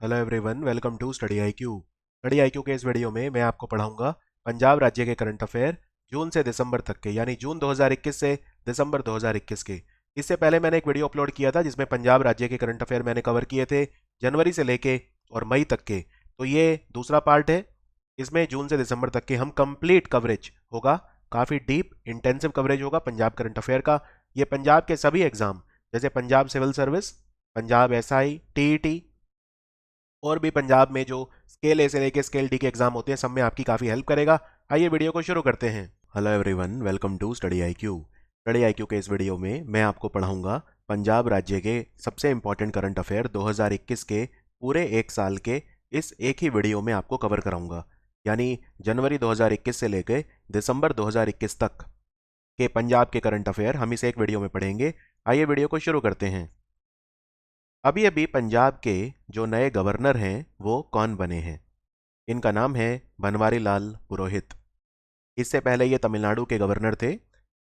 Hello everyone, welcome to study IQ. Study IQ के इस video में मैं आपको पढ़ाऊंगा पंजाब राज्य के करंट अफेयर जून से दिसंबर तक के, यानी जून 2021 से दिसंबर 2021 के। इससे पहले मैंने एक वीडियो अपलोड किया था जिसमें पंजाब राज्य के करंट अफेयर मैंने कवर किए थे जनवरी से लेके और मई तक के। तो ये दूसरा पार्ट है। इसमें जून से दिसंबर तक के हम कंप्लीट कवरेज होगा, काफ़ी डीप इंटेंसिव कवरेज होगा पंजाब करंट अफेयर का। ये पंजाब के सभी एग्जाम, जैसे Punjab civil service, Punjab SI, TET और भी पंजाब में जो स्केल ए से लेके स्केल डी के एग्जाम होते हैं, सब में आपकी काफ़ी हेल्प करेगा। आइए वीडियो को शुरू करते हैं। Hello everyone, welcome to study IQ. Study IQ के इस वीडियो में मैं आपको पढ़ाऊंगा पंजाब राज्य के सबसे इंपॉर्टेंट करंट अफेयर 2021 के पूरे एक साल के। इस एक ही वीडियो में आपको कवर कराऊंगा, यानी जनवरी 2021 से लेकर दिसंबर 2021 तक के पंजाब के करंट अफेयर हम इस एक वीडियो में पढ़ेंगे। आइए वीडियो को शुरू करते हैं। अभी अभी पंजाब के जो नए गवर्नर हैं वो कौन बने हैं? इनका नाम है बनवारी लाल पुरोहित। इससे पहले ये तमिलनाडु के गवर्नर थे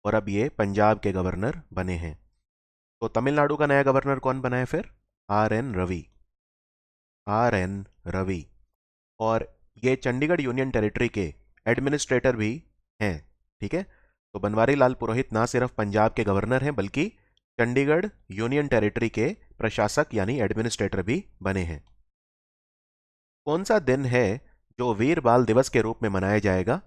और अब ये पंजाब के गवर्नर बने हैं। तो तमिलनाडु का नया गवर्नर कौन बना है फिर? R N Ravi. R N Ravi. और ये चंडीगढ़ यूनियन टेरिटरी के एडमिनिस्ट्रेटर भी हैं। ठीक है, तो बनवारी लाल पुरोहित ना सिर्फ पंजाब के गवर्नर हैं बल्कि चंडीगढ़ यूनियन टेरिटरी के प्रशासक यानी एडमिनिस्ट्रेटर भी बने हैं। कौन सा दिन है जो वीर बाल दिवस के रूप में मनाया जाएगा?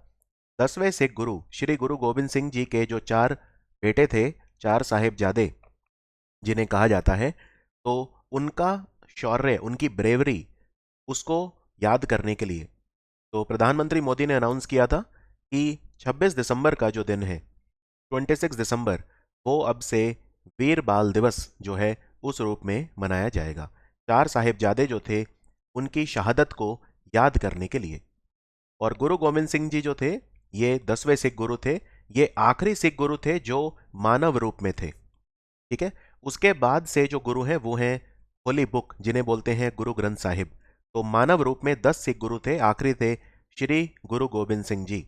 10वें सिख गुरु श्री गुरु गोविंद सिंह जी के जो 4 बेटे थे, 4 साहिबजादे जिन्हें कहा जाता है, तो उनका शौर्य, उनकी ब्रेवरी, उसको याद करने के लिए तो प्रधानमंत्री मोदी ने अनाउंस किया था कि 26 दिसंबर का जो दिन है, 26 दिसंबर, वो अब से वीर बाल दिवस जो है उस रूप में मनाया जाएगा। 4 साहिबजादे जो थे उनकी शहादत को याद करने के लिए। और गुरु गोविंद सिंह जी जो थे, ये 10वें सिख गुरु थे। ये आखिरी सिख गुरु थे जो मानव रूप में थे। ठीक है, उसके बाद से जो गुरु हैं वो हैं होली बुक, जिन्हें बोलते हैं गुरु ग्रंथ साहिब। तो मानव रूप में 10 सिख गुरु थे, आखिरी थे श्री गुरु गोविंद सिंह जी।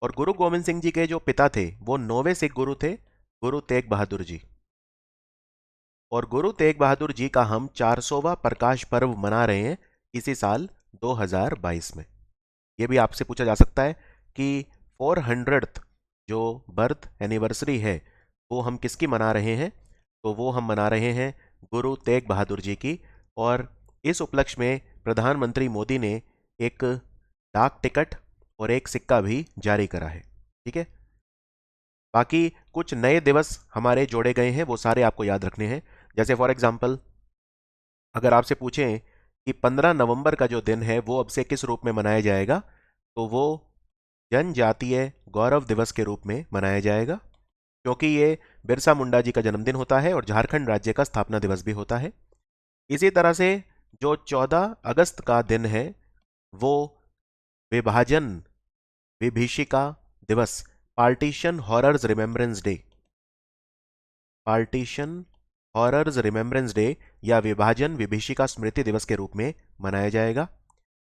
और गुरु गोविंद सिंह जी के जो पिता थे वो 9वें सिख गुरु थे, गुरु तेग बहादुर जी। और गुरु तेग बहादुर जी का हम 400वां प्रकाश पर्व मना रहे हैं इसी साल 2022 में। ये भी आपसे पूछा जा सकता है कि 400th जो बर्थ एनिवर्सरी है वो हम किसकी मना रहे हैं? तो वो हम मना रहे हैं गुरु तेग बहादुर जी की। और इस उपलक्ष्य में प्रधानमंत्री मोदी ने एक डाक टिकट और एक सिक्का भी जारी करा है। ठीक है, बाकी कुछ नए दिवस हमारे जोड़े गए हैं, वो सारे आपको याद रखने हैं। जैसे फॉर एग्जाम्पल, अगर आपसे पूछें कि 15 नवंबर का जो दिन है वो अब से किस रूप में मनाया जाएगा, तो वो जनजातीय गौरव दिवस के रूप में मनाया जाएगा, क्योंकि ये बिरसा मुंडा जी का जन्मदिन होता है और झारखंड राज्य का स्थापना दिवस भी होता है। इसी तरह से जो 14 अगस्त का दिन है वो विभाजन विभीषिका दिवस, partition horrors remembrance day, partition horrors remembrance day या विभाजन विभीषिका स्मृति दिवस के रूप में मनाया जाएगा।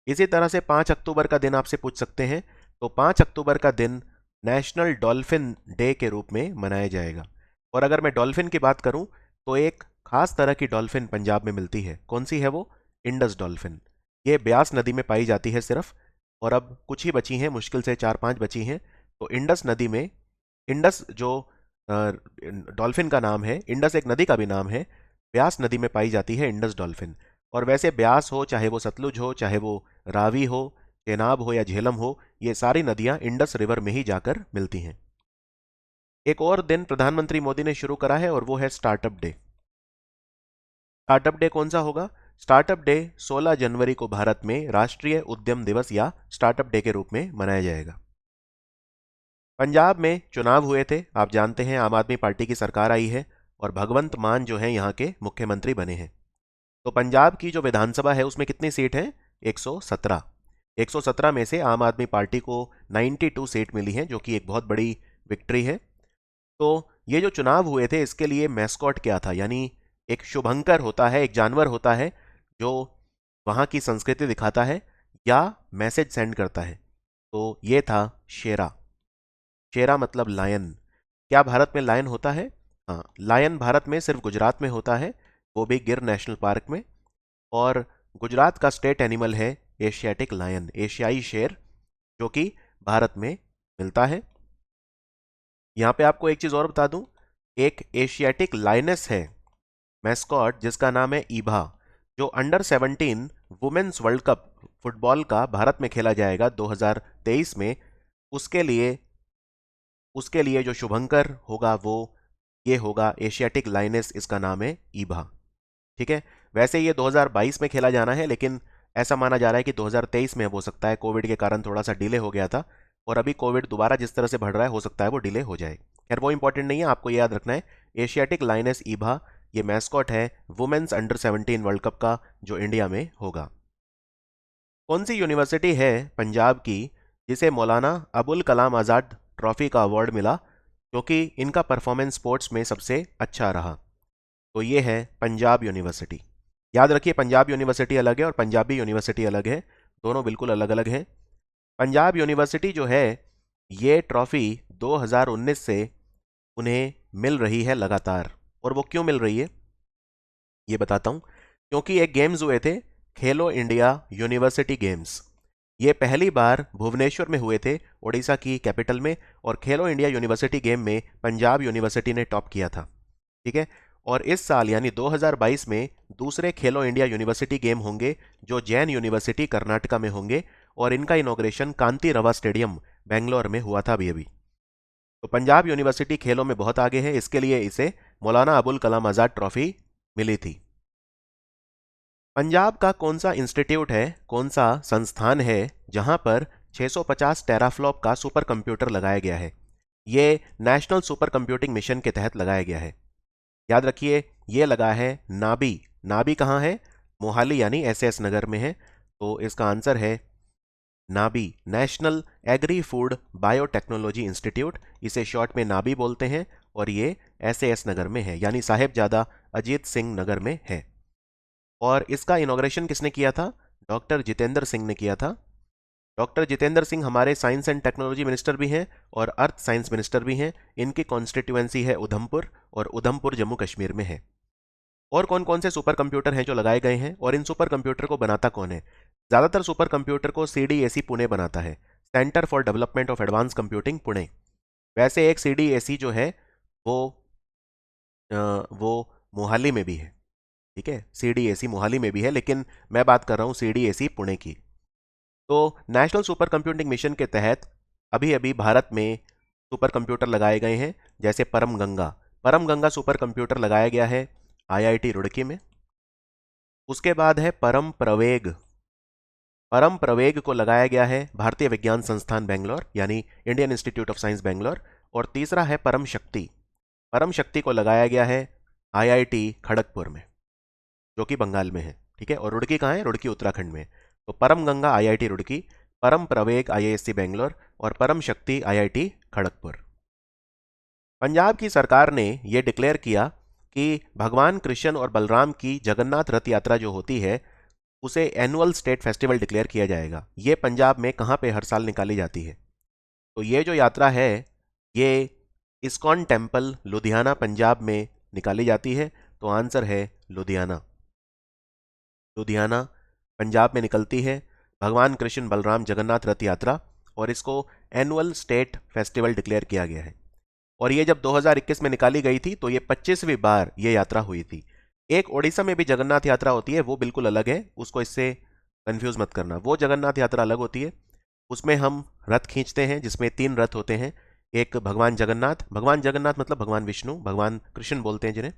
इसी तरह से 5 अक्टूबर का दिन आपसे पूछ सकते हैं, तो 5 अक्टूबर का दिन नेशनल डॉल्फिन डे के रूप में मनाया जाएगा। और अगर मैं डॉल्फिन की बात करूं तो एक खास तरह की डॉल्फिन पंजाब में मिलती है। कौन सी है वो? Indus dolphin. ये ब्यास नदी में पाई जाती है सिर्फ, और अब कुछ ही बची हैं, मुश्किल से 4-5 बची हैं। तो इंडस नदी में, इंडस जो डॉल्फिन का नाम है, इंडस एक नदी का भी नाम है, ब्यास नदी में पाई जाती है इंडस डॉल्फिन। और वैसे ब्यास हो, चाहे वो सतलुज हो, चाहे वो रावी हो, चेनाब हो या झेलम हो, ये सारी नदियां इंडस रिवर में ही जाकर मिलती हैं। एक और दिन प्रधानमंत्री मोदी ने शुरू करा है और वो है स्टार्टअप डे। स्टार्टअप डे कौन सा होगा? स्टार्टअप डे 16 जनवरी को भारत में राष्ट्रीय उद्यम दिवस या स्टार्टअप डे के रूप में मनाया जाएगा। पंजाब में चुनाव हुए थे, आप जानते हैं, आम आदमी पार्टी की सरकार आई है और भगवंत मान जो है यहाँ के मुख्यमंत्री बने हैं। तो पंजाब की जो विधानसभा है उसमें कितनी सीट है? 117। 117 में से आम आदमी पार्टी को 92 सीट मिली है, जो कि एक बहुत बड़ी विक्ट्री है। तो ये जो चुनाव हुए थे इसके लिए मैस्कॉट क्या था? यानी एक शुभंकर होता है, एक जानवर होता है जो वहाँ की संस्कृति दिखाता है या मैसेज सेंड करता है। तो ये था शेरा। शेरा मतलब लायन। क्या भारत में लायन होता है? हाँ, लायन भारत में सिर्फ गुजरात में होता है, वो भी गिर नेशनल पार्क में। और गुजरात का स्टेट एनिमल है एशियाटिक लायन, एशियाई शेर, जो कि भारत में मिलता है। यहाँ पे आपको एक चीज और बता दूं, एक एशियाटिक लाइनस है मैस्कॉट जिसका नाम है ईभा, जो under 17 women's world cup football का भारत में खेला जाएगा 2023 में। उसके लिए उसके लिए जो शुभंकर होगा वो ये होगा एशियाटिक लाइनस, इसका नाम है ईभा। ठीक है, वैसे ये 2022 में खेला जाना है, लेकिन ऐसा माना जा रहा है कि 2023 में हो सकता है, कोविड के कारण थोड़ा सा डिले हो गया था, और अभी कोविड दोबारा जिस तरह से बढ़ रहा है हो सकता है वो डिले हो जाए। खैर वो इंपॉर्टेंट नहीं है, आपको ये याद रखना है एशियाटिक लाइनस ईभा ये मैस्कॉट है वुमेन्स अंडर 17 वर्ल्ड कप का, जो इंडिया में होगा। कौन सी यूनिवर्सिटी है पंजाब की जिसे मौलाना अबुल कलाम आज़ाद ट्रॉफी का अवार्ड मिला, क्योंकि इनका परफॉर्मेंस स्पोर्ट्स में सबसे अच्छा रहा? तो ये है पंजाब यूनिवर्सिटी। याद रखिए, पंजाब यूनिवर्सिटी अलग है और पंजाबी यूनिवर्सिटी अलग है, दोनों बिल्कुल अलग अलग हैं। पंजाब यूनिवर्सिटी जो है ये ट्रॉफी 2019 से उन्हें मिल रही है लगातार, और वो क्यों मिल रही है ये बताता हूं। क्योंकि एक गेम्स हुए थे, खेलो इंडिया यूनिवर्सिटी गेम्स, ये पहली बार भुवनेश्वर में हुए थे, ओडिशा की कैपिटल में, और खेलो इंडिया यूनिवर्सिटी गेम में पंजाब यूनिवर्सिटी ने टॉप किया था। ठीक है, और इस साल यानी 2022 में दूसरे खेलो इंडिया यूनिवर्सिटी गेम होंगे जो जैन यूनिवर्सिटी कर्नाटका में होंगे, और इनका इनॉग्रेशन कांति रवा स्टेडियम बेंगलोर में हुआ था अभी अभी। तो पंजाब यूनिवर्सिटी खेलों में बहुत आगे है, इसके लिए इसे मौलाना अबुल कलाम आज़ाद ट्रॉफी मिली थी। पंजाब का कौन सा इंस्टीट्यूट है, कौन सा संस्थान है जहां पर 650 टेराफ्लॉप का सुपर कंप्यूटर लगाया गया है? ये नेशनल सुपर कंप्यूटिंग मिशन के तहत लगाया गया है। याद रखिए, ये लगा है नाबी। नाबी कहाँ है? मोहाली यानी एसएस नगर में है, तो इसका आंसर है Nabi, national agri food biotechnology institute, इसे शॉर्ट में नाबी बोलते हैं, और ये एसएस नगर में है, यानी साहेबजादा अजीत सिंह नगर में है। और इसका इनॉग्रेशन किसने किया था? डॉक्टर जितेंद्र सिंह ने किया था। डॉक्टर जितेंद्र सिंह हमारे साइंस एंड टेक्नोलॉजी मिनिस्टर भी हैं और अर्थ साइंस मिनिस्टर भी हैं। इनकी कॉन्स्टिट्यूएंसी है उधमपुर, और उधमपुर जम्मू कश्मीर में है। और कौन कौन से सुपर कंप्यूटर हैं जो लगाए गए हैं, और इन सुपर कंप्यूटर को बनाता कौन है? ज़्यादातर सुपर कंप्यूटर को सीडीएसी पुणे बनाता है, centre for development of advance computing Pune. वैसे एक सीडीएसी जो है वो वो मोहाली में भी है। ठीक है, सीडीएसी मोहाली में भी है, लेकिन मैं बात कर रहा हूँ सीडीएसी पुणे की। तो नेशनल सुपर कंप्यूटिंग मिशन के तहत अभी अभी भारत में सुपर कंप्यूटर लगाए गए हैं, जैसे परम गंगा सुपर कंप्यूटर लगाया गया है आईआईटी रुड़की में। उसके बाद है परम प्रवेग को लगाया गया है भारतीय विज्ञान संस्थान बेंगलोर, यानी Indian institute of science Bangalore. और तीसरा है परम शक्ति को लगाया गया है आईआईटी खड़गपुर में, जो कि बंगाल में है। ठीक है, और रुड़की कहाँ है? रुड़की उत्तराखंड में। तो परम गंगा आईआईटी रुड़की, परम प्रवेग आईआईएससी बेंगलोर, और परम शक्ति आईआईटी खड़गपुर। पंजाब की सरकार ने यह डिक्लेयर किया कि भगवान कृष्ण और बलराम की जगन्नाथ रथ यात्रा जो होती है उसे एनुअल स्टेट फेस्टिवल डिक्लेयर किया जाएगा। ये पंजाब में कहाँ पे हर साल निकाली जाती है? तो ये जो यात्रा है ये इस्कॉन टेम्पल लुधियाना पंजाब में निकाली जाती है। तो आंसर है लुधियाना। लुधियाना पंजाब में निकलती है भगवान कृष्ण बलराम जगन्नाथ रथ यात्रा, और इसको एनुअल स्टेट फेस्टिवल डिक्लेयर किया गया है। और ये जब 2021 में निकाली गई थी तो ये 25वीं बार ये यात्रा हुई थी। एक ओडिशा में भी जगन्नाथ यात्रा होती है, वो बिल्कुल अलग है, उसको इससे कंफ्यूज मत करना। वो जगन्नाथ यात्रा अलग होती है, उसमें हम रथ खींचते हैं जिसमें 3 रथ होते हैं। एक भगवान जगन्नाथ मतलब भगवान विष्णु, भगवान कृष्ण बोलते हैं जिन्हें,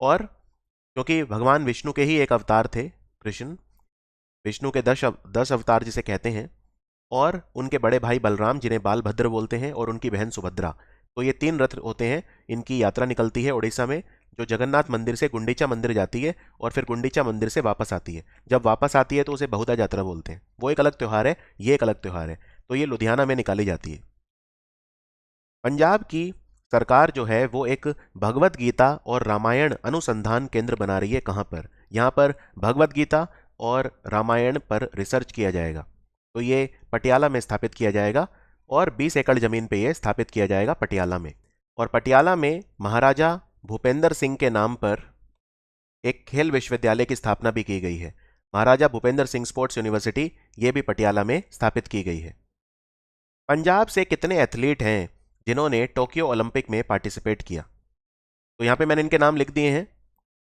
और क्योंकि भगवान विष्णु के ही एक अवतार थे कृष्ण, विष्णु के 10 अवतार जिसे कहते हैं, और उनके बड़े भाई बलराम जिन्हें बालभद्र बोलते हैं, और उनकी बहन सुभद्रा। तो ये 3 रथ होते हैं, इनकी यात्रा निकलती है उड़ीसा में, जो जगन्नाथ मंदिर से गुंडीचा मंदिर जाती है और फिर गुंडीचा मंदिर से वापस आती है। जब वापस आती है तो उसे बहुधा यात्रा बोलते हैं, वो एक अलग त्यौहार है, ये एक अलग त्यौहार है। तो ये लुधियाना में निकाली जाती है। पंजाब की सरकार जो है वो एक भगवत गीता और रामायण अनुसंधान केंद्र बना रही है। कहाँ पर? यहाँ पर भगवत गीता और रामायण पर रिसर्च किया जाएगा। तो ये पटियाला में स्थापित किया जाएगा, और 20 एकड़ जमीन पे ये स्थापित किया जाएगा पटियाला में। और पटियाला में महाराजा भूपेंद्र सिंह के नाम पर एक खेल विश्वविद्यालय की स्थापना भी की गई है। महाराजा भूपेंद्र सिंह स्पोर्ट्स यूनिवर्सिटी, ये भी पटियाला में स्थापित की गई है। पंजाब से कितने एथलीट हैं जिन्होंने टोक्यो ओलंपिक में पार्टिसिपेट किया? तो यहाँ पे मैंने इनके नाम लिख दिए हैं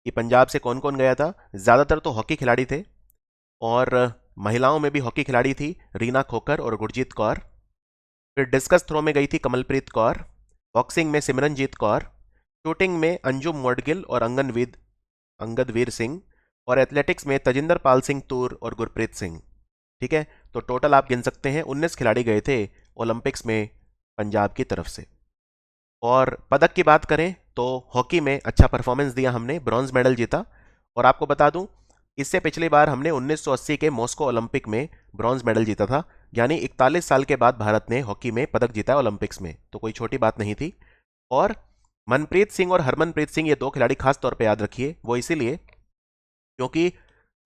कि पंजाब से कौन कौन गया था। ज़्यादातर तो हॉकी खिलाड़ी थे, और महिलाओं में भी हॉकी खिलाड़ी थी रीना खोकर और गुरजीत कौर। फिर डिस्कस थ्रो में गई थी कमलप्रीत कौर, बॉक्सिंग में सिमरनजीत कौर, शूटिंग में अंजुम मोडगिल और अंगदवीर सिंह, और एथलेटिक्स में तजिंदर पाल सिंह तूर और गुरप्रीत सिंह। ठीक है, तो टोटल आप गिन सकते हैं 19 खिलाड़ी गए थे ओलंपिक्स में पंजाब की तरफ से। और पदक की बात करें तो हॉकी में अच्छा परफॉर्मेंस दिया हमने, ब्रॉन्ज मेडल जीता। और आपको बता दूं, इससे पिछली बार हमने 1980 के मॉस्को ओलंपिक में ब्रॉन्ज मेडल जीता था, यानी 41 साल के बाद भारत ने हॉकी में पदक जीता है ओलंपिक्स में, तो कोई छोटी बात नहीं थी। और मनप्रीत सिंह और हरमनप्रीत सिंह, ये दो खिलाड़ी खास तौर पे याद रखिए, वो इसीलिए क्योंकि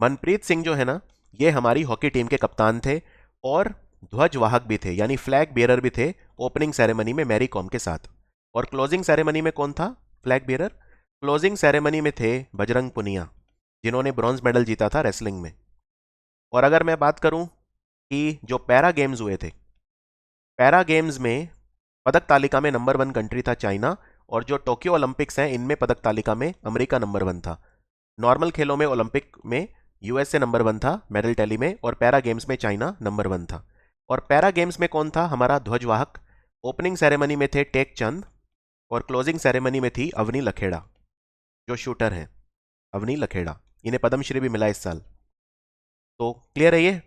मनप्रीत सिंह जो है ना, ये हमारी हॉकी टीम के कप्तान थे और ध्वजवाहक भी थे, यानी फ्लैग बियरर भी थे ओपनिंग सेरेमनी में मैरी कॉम के साथ। और क्लोजिंग सेरेमनी में कौन था फ्लैग बियरर? क्लोजिंग सेरेमनी में थे बजरंग पुनिया, जिन्होंने ब्रॉन्ज मेडल जीता था रेसलिंग में। और अगर मैं बात करूं कि जो पैरा गेम्स हुए थे, पैरा गेम्स में पदक तालिका में नंबर 1 कंट्री था चाइना, और जो टोक्यो ओलंपिक्स हैं इनमें पदक तालिका में अमेरिका नंबर 1 था। नॉर्मल खेलों में ओलंपिक में यूएसए नंबर 1 था मेडल टैली में, और पैरा गेम्स में चाइना नंबर 1 था। और पैरा गेम्स में कौन था हमारा ध्वजवाहक? ओपनिंग सेरेमनी में थे टेक चंद, और क्लोजिंग सेरेमनी में थी अवनी लखेड़ा, जो शूटर हैं अवनी लखेड़ा, इन्हें पद्मश्री भी मिला इस साल। तो क्लियर है ये।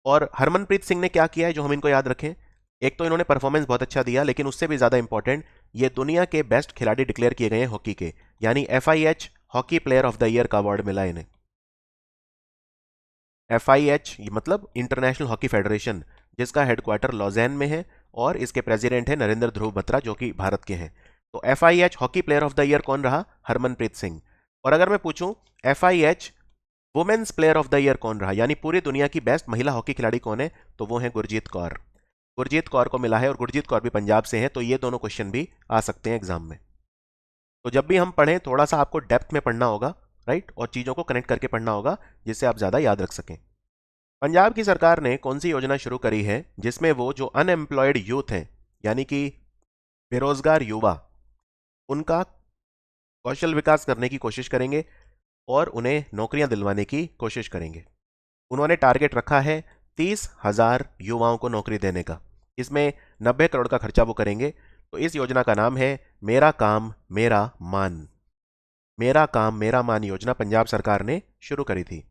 और हरमनप्रीत सिंह ने क्या किया है जो हम इनको याद रखें? एक तो इन्होंने परफॉर्मेंस बहुत अच्छा दिया, लेकिन उससे भी ज्यादा इंपॉर्टेंट, ये दुनिया के बेस्ट खिलाड़ी डिक्लेयर किए गए हैं हॉकी के, यानी FIH hockey player of the year का अवार्ड मिला इन्हें। FIH मतलब इंटरनेशनल हॉकी फेडरेशन, जिसका हेडक्वार्टर लॉजेन में है, और इसके प्रेसिडेंट है नरेंद्र ध्रुव बत्रा, जो कि भारत के हैं। तो FIH hockey player of the year कौन रहा? हरमनप्रीत सिंह। और अगर मैं पूछूं FIH women's player of the year कौन रहा, यानी पूरी दुनिया की बेस्ट महिला हॉकी खिलाड़ी कौन है, तो वो है गुरजीत कौर। गुरजीत कौर को मिला है, और गुरजीत कौर भी पंजाब से हैं, तो ये दोनों क्वेश्चन भी आ सकते हैं एग्जाम में। तो जब भी हम पढ़ें थोड़ा सा आपको डेप्थ में पढ़ना होगा, राइट, और चीज़ों को कनेक्ट करके पढ़ना होगा, जिससे आप ज़्यादा याद रख सकें। पंजाब की सरकार ने कौन सी योजना शुरू करी है जिसमें वो जो अनएम्प्लॉयड यूथ हैं, यानी कि बेरोजगार युवा, उनका कौशल विकास करने की कोशिश करेंगे और उन्हें नौकरियां दिलवाने की कोशिश करेंगे। उन्होंने टारगेट रखा है 30,000 युवाओं को नौकरी देने का, इसमें 90 करोड़ का खर्चा वो करेंगे। तो इस योजना का नाम है मेरा काम मेरा मान। मेरा काम मेरा मान योजना पंजाब सरकार ने शुरू करी थी।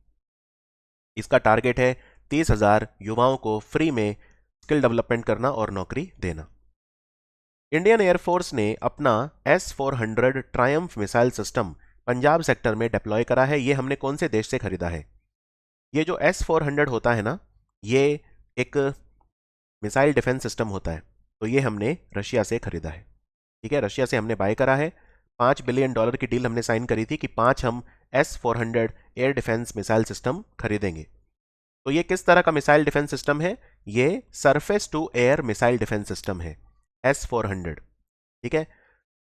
इसका टारगेट है 30,000 युवाओं को फ्री में स्किल डेवलपमेंट करना और नौकरी देना। इंडियन एयरफोर्स ने अपना S-400 Triumph missile system Punjab sector में डिप्लॉय करा है। ये हमने कौन से देश से खरीदा है? ये जो S-400 होता है ना, ये एक मिसाइल डिफेंस सिस्टम होता है, तो ये हमने रशिया से खरीदा है। ठीक है, रशिया से हमने बाय करा है। $5 बिलियन की डील हमने साइन करी थी कि 5 हम S-400 air defence missile system खरीदेंगे। तो ये किस तरह का मिसाइल डिफेंस सिस्टम है? ये surface to air missile defence system है S-400। ठीक है,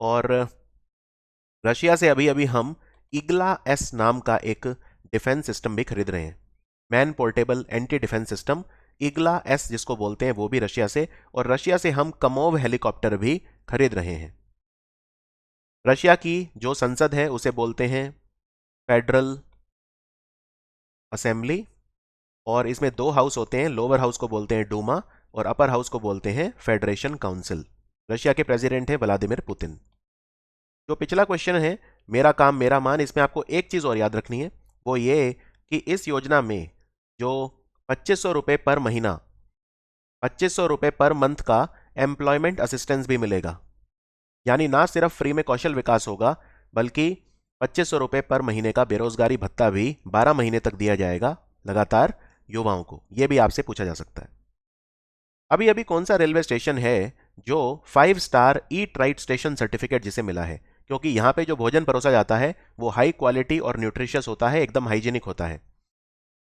और रशिया से अभी अभी हम इग्ला S नाम का एक डिफेंस सिस्टम भी खरीद रहे हैं, man portable anti defence system, Igla S जिसको बोलते हैं, वो भी रशिया से। और रशिया से हम कमोव हेलीकॉप्टर भी खरीद रहे हैं। रशिया की जो संसद है उसे बोलते हैं फेडरल असेंबली, और इसमें 2 हाउस होते हैं, लोअर हाउस को बोलते हैं डूमा और अपर हाउस को बोलते हैं फेडरेशन काउंसिल। रशिया के प्रेसिडेंट है व्लादिमीर पुतिन। जो पिछला क्वेश्चन है मेरा काम मेरा मान, इसमें आपको एक चीज और याद रखनी है, वो ये कि इस योजना में जो 2500 रुपये पर महीना, 2500 रुपये पर मंथ का एम्प्लॉयमेंट असिस्टेंस भी मिलेगा। यानी ना सिर्फ फ्री में कौशल विकास होगा, बल्कि 2500 रुपये पर महीने का बेरोजगारी भत्ता भी 12 महीने तक दिया जाएगा लगातार युवाओं को। यह भी आपसे पूछा जा सकता है। अभी अभी कौन सा रेलवे स्टेशन है जो 5 star eat right station certificate जिसे मिला है? क्योंकि यहाँ पे जो भोजन परोसा जाता है वो हाई क्वालिटी और न्यूट्रिशियस होता है, एकदम हाइजीनिक होता है।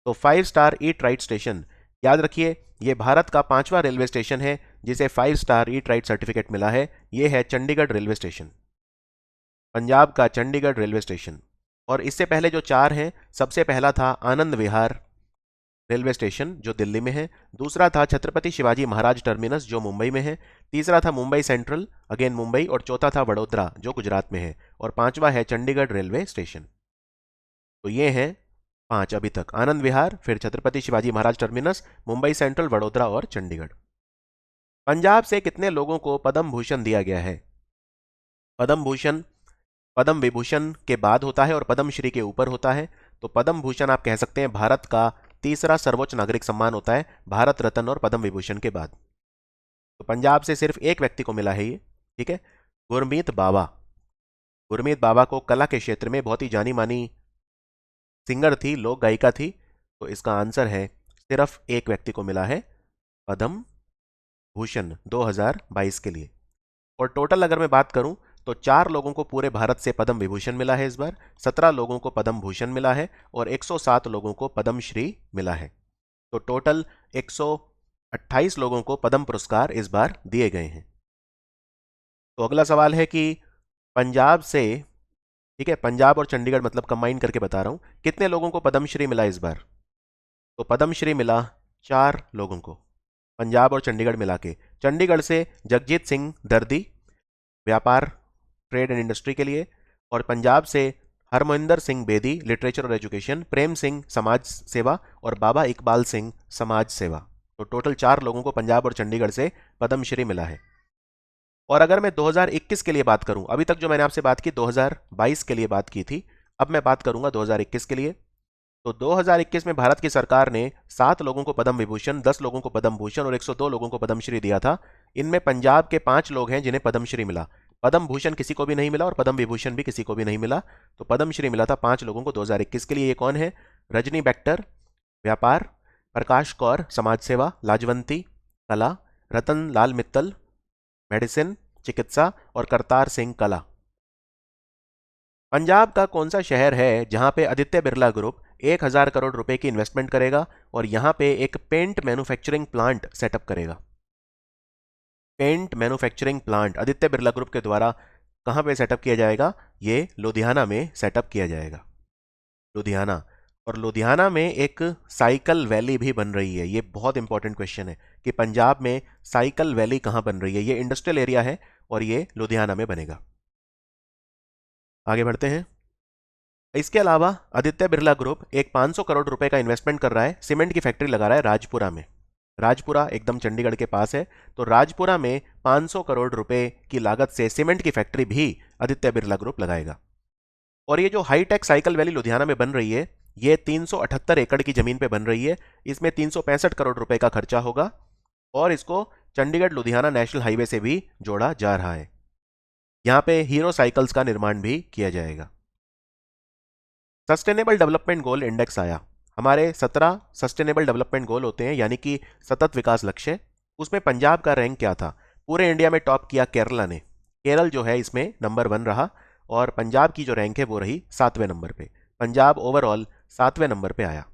तो 5 स्टार ईट राइट स्टेशन, याद रखिए, ये भारत का 5वां रेलवे स्टेशन है जिसे 5 स्टार ईट राइट सर्टिफिकेट मिला है। ये है चंडीगढ़ रेलवे स्टेशन, पंजाब का चंडीगढ़ रेलवे स्टेशन। और इससे पहले जो चार हैं, सबसे पहला था आनंद विहार रेलवे स्टेशन जो दिल्ली में है, दूसरा था छत्रपति शिवाजी महाराज टर्मिनस जो मुंबई में है, तीसरा था मुंबई सेंट्रल अगेन मुंबई, और चौथा था वडोदरा जो गुजरात में है, और पांचवा है चंडीगढ़ रेलवे स्टेशन। तो ये हैं पांच अभी तक, आनंद विहार, फिर छत्रपति शिवाजी महाराज टर्मिनस, मुंबई सेंट्रल, वडोदरा और चंडीगढ़। पंजाब से कितने लोगों को पद्म भूषण दिया गया है? पद्म भूषण पद्म विभूषण के बाद होता है और पद्म श्री के ऊपर होता है। तो पद्म भूषण आप कह सकते हैं भारत का तीसरा सर्वोच्च नागरिक सम्मान होता है, भारत रत्न और पद्म विभूषण के बाद। तो पंजाब से सिर्फ एक व्यक्ति को मिला है ये, ठीक है, गुरमीत बाबा। गुरमीत बाबा को कला के क्षेत्र में बहुत ही जानी मानी सिंगर थी, लोक गायिका थी। तो इसका आंसर है सिर्फ एक व्यक्ति को मिला है पद्म भूषण 2022 के लिए। और टोटल अगर मैं बात करूं तो 4 लोगों को पूरे भारत से पद्म विभूषण मिला है इस बार, 17 लोगों को पद्म भूषण मिला है और 107 लोगों को पद्म श्री मिला है। तो टोटल 128 लोगों को पद्म पुरस्कार इस बार दिए गए हैं। तो अगला सवाल है कि पंजाब से, ठीक है, पंजाब और चंडीगढ़ मतलब कंबाइन करके बता रहा हूं, कितने लोगों को पद्मश्री मिला इस बार? तो पद्मश्री मिला 4 लोगों को, पंजाब और चंडीगढ़ मिला के। चंडीगढ़ से जगजीत सिंह दर्दी व्यापार ट्रेड एंड इंडस्ट्री के लिए, और पंजाब से हरमोहिंदर सिंह बेदी लिटरेचर और एजुकेशन, प्रेम सिंह समाज सेवा और बाबा इकबाल सिंह समाज सेवा। तो टोटल 4 लोगों को पंजाब और चंडीगढ़ से पद्मश्री मिला है। और अगर मैं 2021 के लिए बात करूं, अभी तक जो मैंने आपसे बात की 2022 के लिए बात की थी, अब मैं बात करूंगा 2021 के लिए। तो 2021 में भारत की सरकार ने 7 लोगों को पद्म विभूषण, 10 लोगों को पद्म भूषण और 102 लोगों को पद्मश्री दिया था। इनमें पंजाब के 5 लोग हैं जिन्हें पद्मश्री मिला, पद्म भूषण किसी को भी नहीं मिला और पद्म विभूषण भी किसी को भी नहीं मिला। तो पद्मश्री मिला था 5 लोगों को 2021 के लिए। ये कौन है? रजनी बैक्टर व्यापार, प्रकाश कौर समाज सेवा, लाजवंती कला, रतन लाल मित्तल मेडिसिन चिकित्सा और करतार सिंह कला। पंजाब का कौन सा शहर है जहां पे आदित्य बिरला ग्रुप 1000 करोड़ रुपए की इन्वेस्टमेंट करेगा और यहां पे एक पेंट मैन्युफैक्चरिंग प्लांट सेटअप करेगा? Paint manufacturing plant Aditya Birla group के द्वारा कहां पे सेटअप किया जाएगा? ये लुधियाना में सेटअप किया जाएगा, लुधियाना। और लुधियाना में एक साइकिल वैली भी बन रही है। ये बहुत इंपॉर्टेंट क्वेश्चन है कि पंजाब में साइकिल वैली कहां बन रही है। ये इंडस्ट्रियल एरिया है और ये लुधियाना में बनेगा। आगे बढ़ते हैं। इसके अलावा आदित्य बिरला ग्रुप एक 500 करोड़ रुपए का इन्वेस्टमेंट कर रहा है, सीमेंट की फैक्ट्री लगा रहा है राजपुरा में। राजपुरा एकदम चंडीगढ़ के पास है। तो राजपुरा में 500 करोड़ रुपए की लागत से सीमेंट की फैक्ट्री भी आदित्य बिरला ग्रुप लगाएगा। और ये जो हाईटेक साइकिल वैली लुधियाना में बन रही है, ये 378 एकड़ की जमीन पे बन रही है। इसमें 365 करोड़ रुपए का खर्चा होगा और इसको चंडीगढ़ लुधियाना नेशनल हाईवे से भी जोड़ा जा रहा है। यहां पे हीरो साइकिल्स का निर्माण भी किया जाएगा। सस्टेनेबल डेवलपमेंट गोल इंडेक्स आया। हमारे 17 सस्टेनेबल डेवलपमेंट गोल होते हैं, यानी कि सतत विकास लक्ष्य। उसमें पंजाब का रैंक क्या था? पूरे इंडिया में टॉप किया केरला ने। केरल जो है इसमें नंबर 1 रहा और पंजाब की जो रैंक है वो रही 7वें नंबर पे। पंजाब ओवरऑल 7वें नंबर पे आया।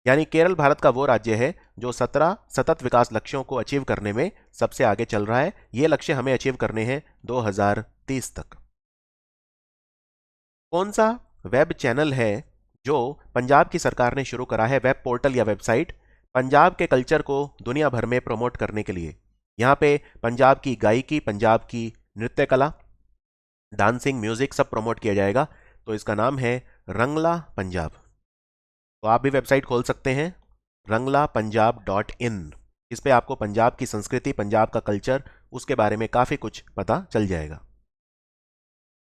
यानी केरल भारत का वो राज्य है जो 17 सतत विकास लक्ष्यों को अचीव करने में सबसे आगे चल रहा है। ये लक्ष्य हमें अचीव करने हैं 2030 तक। कौन सा वेब चैनल है जो पंजाब की सरकार ने शुरू करा है, वेब पोर्टल या वेबसाइट, पंजाब के कल्चर को दुनिया भर में प्रमोट करने के लिए? यहाँ पे पंजाब की गायकी, पंजाब की नृत्य कला, डांसिंग, म्यूजिक सब प्रमोट किया जाएगा। तो इसका नाम है रंगला पंजाब। तो आप भी वेबसाइट खोल सकते हैं ranglapunjab.in। इस पे आपको पंजाब की संस्कृति, पंजाब का कल्चर, उसके बारे में काफी कुछ पता चल जाएगा।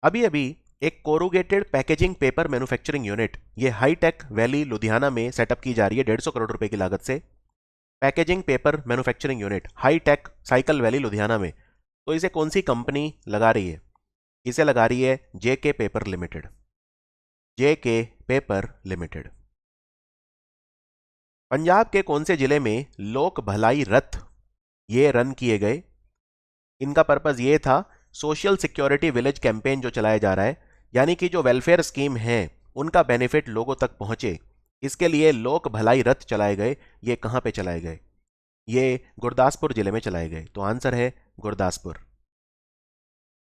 अभी अभी एक corrugated packaging paper manufacturing unit ये हाईटेक वैली लुधियाना में सेटअप की जा रही है 150 करोड़ रुपए की लागत से। Packaging paper manufacturing unit hi tech cycle valley Ludhiana में। तो इसे कौन सी कंपनी लगा रही है? इसे लगा रही है जेके पेपर लिमिटेड। जेके पेपर लिमिटेड। पंजाब के कौन से जिले में लोक भलाई रथ ये रन किए गए? इनका पर्पज ये था सोशल सिक्योरिटी विलेज कैंपेन जो चलाया जा रहा है, यानी कि जो वेलफेयर स्कीम है उनका बेनिफिट लोगों तक पहुंचे, इसके लिए लोक भलाई रथ चलाए गए। ये कहां पे चलाए गए? ये गुरदासपुर जिले में चलाए गए। तो आंसर है गुरदासपुर।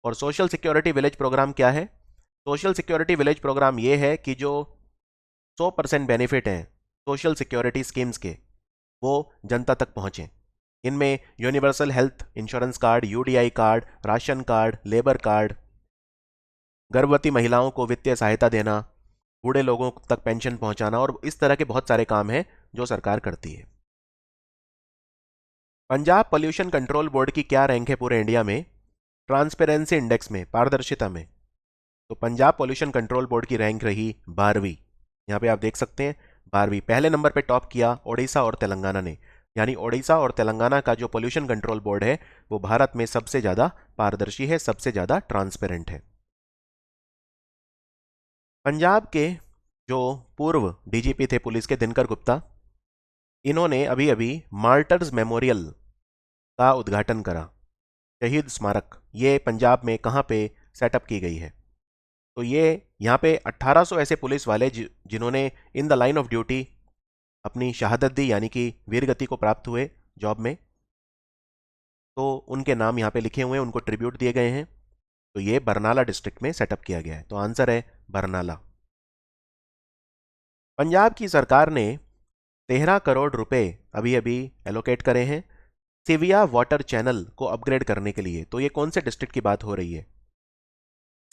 और सोशल सिक्योरिटी विलेज प्रोग्राम क्या है? सोशल सिक्योरिटी विलेज प्रोग्राम ये है कि जो 100% बेनिफिट हैं सोशल सिक्योरिटी स्कीम्स के, वो जनता तक पहुंचे। इनमें universal health insurance card, UDI card, ration card, labour card, गर्भवती महिलाओं को वित्तीय सहायता देना, बूढ़े लोगों तक पेंशन पहुंचाना और इस तरह के बहुत सारे काम हैं जो सरकार करती है। पंजाब पोल्यूशन कंट्रोल बोर्ड की क्या रैंक है पूरे इंडिया में ट्रांसपेरेंसी इंडेक्स में, पारदर्शिता में? तो पंजाब पोल्यूशन कंट्रोल बोर्ड की रैंक रही 12वीं। यहाँ पे आप देख सकते हैं 12वीं। पहले नंबर पे टॉप किया ओडिशा और तेलंगाना ने, यानी ओडिशा और तेलंगाना का जो पोल्यूशन कंट्रोल बोर्ड है वो भारत में सबसे ज़्यादा पारदर्शी है, सबसे ज़्यादा ट्रांसपेरेंट है। पंजाब के जो पूर्व डीजीपी थे पुलिस के, दिनकर गुप्ता, इन्होंने अभी अभी मार्टर्स मेमोरियल का उद्घाटन करा। शहीद स्मारक ये पंजाब में कहाँ पे सेटअप की गई है? तो ये यहाँ पे 1800 ऐसे पुलिस वाले जिन्होंने in the line of duty अपनी शहादत दी, यानी कि वीरगति को प्राप्त हुए जॉब में, तो उनके नाम यहाँ पे लिखे हुए हैं, उनको ट्रिब्यूट दिए गए हैं। तो ये बरनाला डिस्ट्रिक्ट में सेटअप किया गया है, तो आंसर है बरनाला। पंजाब की सरकार ने 13 करोड़ रुपए अभी अभी एलोकेट करे हैं सिविया वाटर चैनल को अपग्रेड करने के लिए। तो ये कौन से डिस्ट्रिक्ट की बात हो रही है?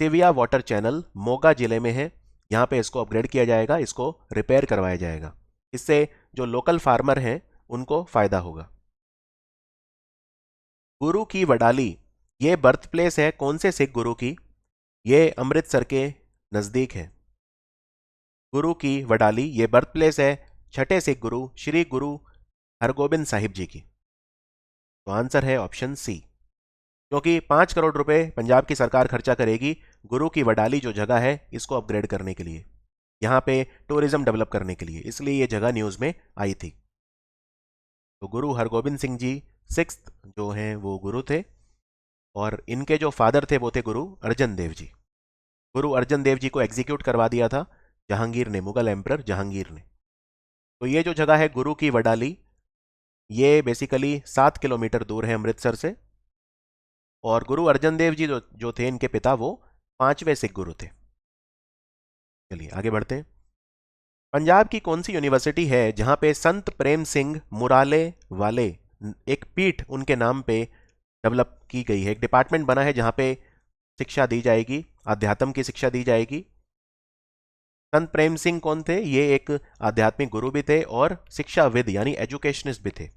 सिविया वाटर चैनल मोगा जिले में है। यहाँ पे इसको अपग्रेड किया जाएगा, इसको रिपेयर करवाया जाएगा। इससे जो लोकल फार्मर हैं उनको फायदा होगा। गुरु की वडाली ये बर्थ प्लेस है कौन से सिख गुरु की? ये अमृतसर के नजदीक है। गुरु की वडाली ये बर्थ प्लेस है छठे सिख गुरु श्री गुरु हरगोबिंद साहिब जी की। तो आंसर है ऑप्शन सी। क्योंकि 5 करोड़ रुपए पंजाब की सरकार खर्चा करेगी गुरु की वडाली जो जगह है इसको अपग्रेड करने के लिए, यहाँ पे टूरिज्म डेवलप करने के लिए, इसलिए ये जगह न्यूज़ में आई थी। तो गुरु हरगोबिंद सिंह जी सिक्स्थ जो हैं वो गुरु थे, और इनके जो फादर थे वो थे गुरु अर्जन देव जी। गुरु अर्जन देव जी को एग्जीक्यूट करवा दिया था जहांगीर ने, मुगल एम्परर जहांगीर ने। तो ये जो जगह है गुरु की वडाली, ये बेसिकली 7 किलोमीटर दूर है अमृतसर से। और गुरु अर्जन देव जी जो थे इनके पिता, वो 5वें सिख गुरु थे। चलिए आगे बढ़ते हैं। पंजाब की कौन सी यूनिवर्सिटी है जहां पे संत प्रेम सिंह मुराले वाले एक पीठ उनके नाम पे डेवलप की गई है, एक डिपार्टमेंट बना है जहां पे शिक्षा दी जाएगी, अध्यात्म की शिक्षा दी जाएगी। संत प्रेम सिंह कौन थे? ये एक आध्यात्मिक गुरु भी थे और शिक्षाविद यानी एजुकेशनिस्ट भी थे।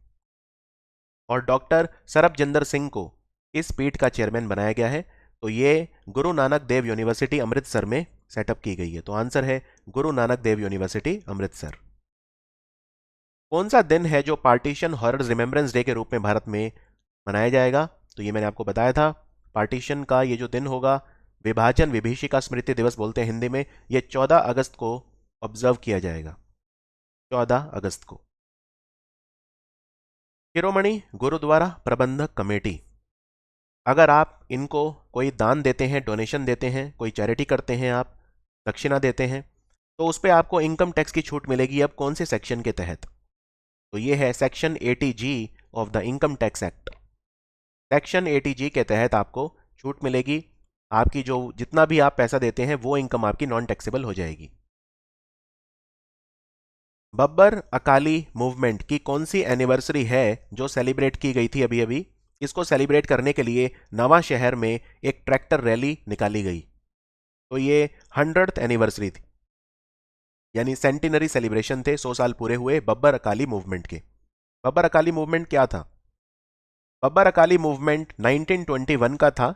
और डॉक्टर सरबजिंदर सिंह को इस पीठ का चेयरमैन बनाया गया है। तो ये गुरु नानक देव यूनिवर्सिटी अमृतसर में सेटअप की गई है। तो आंसर है गुरु नानक देव यूनिवर्सिटी अमृतसर। कौन सा दिन है जो पार्टीशन हॉरर्स रिमेम्बरेंस डे के रूप में भारत में मनाया जाएगा? तो ये मैंने आपको बताया था, पार्टीशन का ये जो दिन होगा, विभाजन विभीषिका स्मृति दिवस बोलते हैं हिंदी में, ये 14 अगस्त को ऑब्जर्व किया जाएगा, 14 अगस्त को। शिरोमणि गुरुद्वारा प्रबंधक कमेटी, अगर आप इनको कोई दान देते हैं, डोनेशन देते हैं, कोई चैरिटी करते हैं, आप दक्षिणा देते हैं, तो उस पर आपको इनकम टैक्स की छूट मिलेगी। अब कौन से सेक्शन के तहत? तो ये है section 80G of the income tax act. Section 80G के तहत आपको छूट मिलेगी। आपकी जो जितना भी आप पैसा देते हैं वो इनकम आपकी नॉन टैक्सेबल हो जाएगी। बब्बर अकाली मूवमेंट की कौन सी एनिवर्सरी है जो सेलिब्रेट की गई थी अभी अभी? इसको सेलिब्रेट करने के लिए नवा शहर में एक ट्रैक्टर रैली निकाली गई। तो ये 100th एनिवर्सरी थी, यानी सेंटिनरी सेलिब्रेशन थे, 100 साल पूरे हुए बब्बर अकाली मूवमेंट के। बब्बर अकाली मूवमेंट क्या था? बब्बर अकाली मूवमेंट 1921 का था।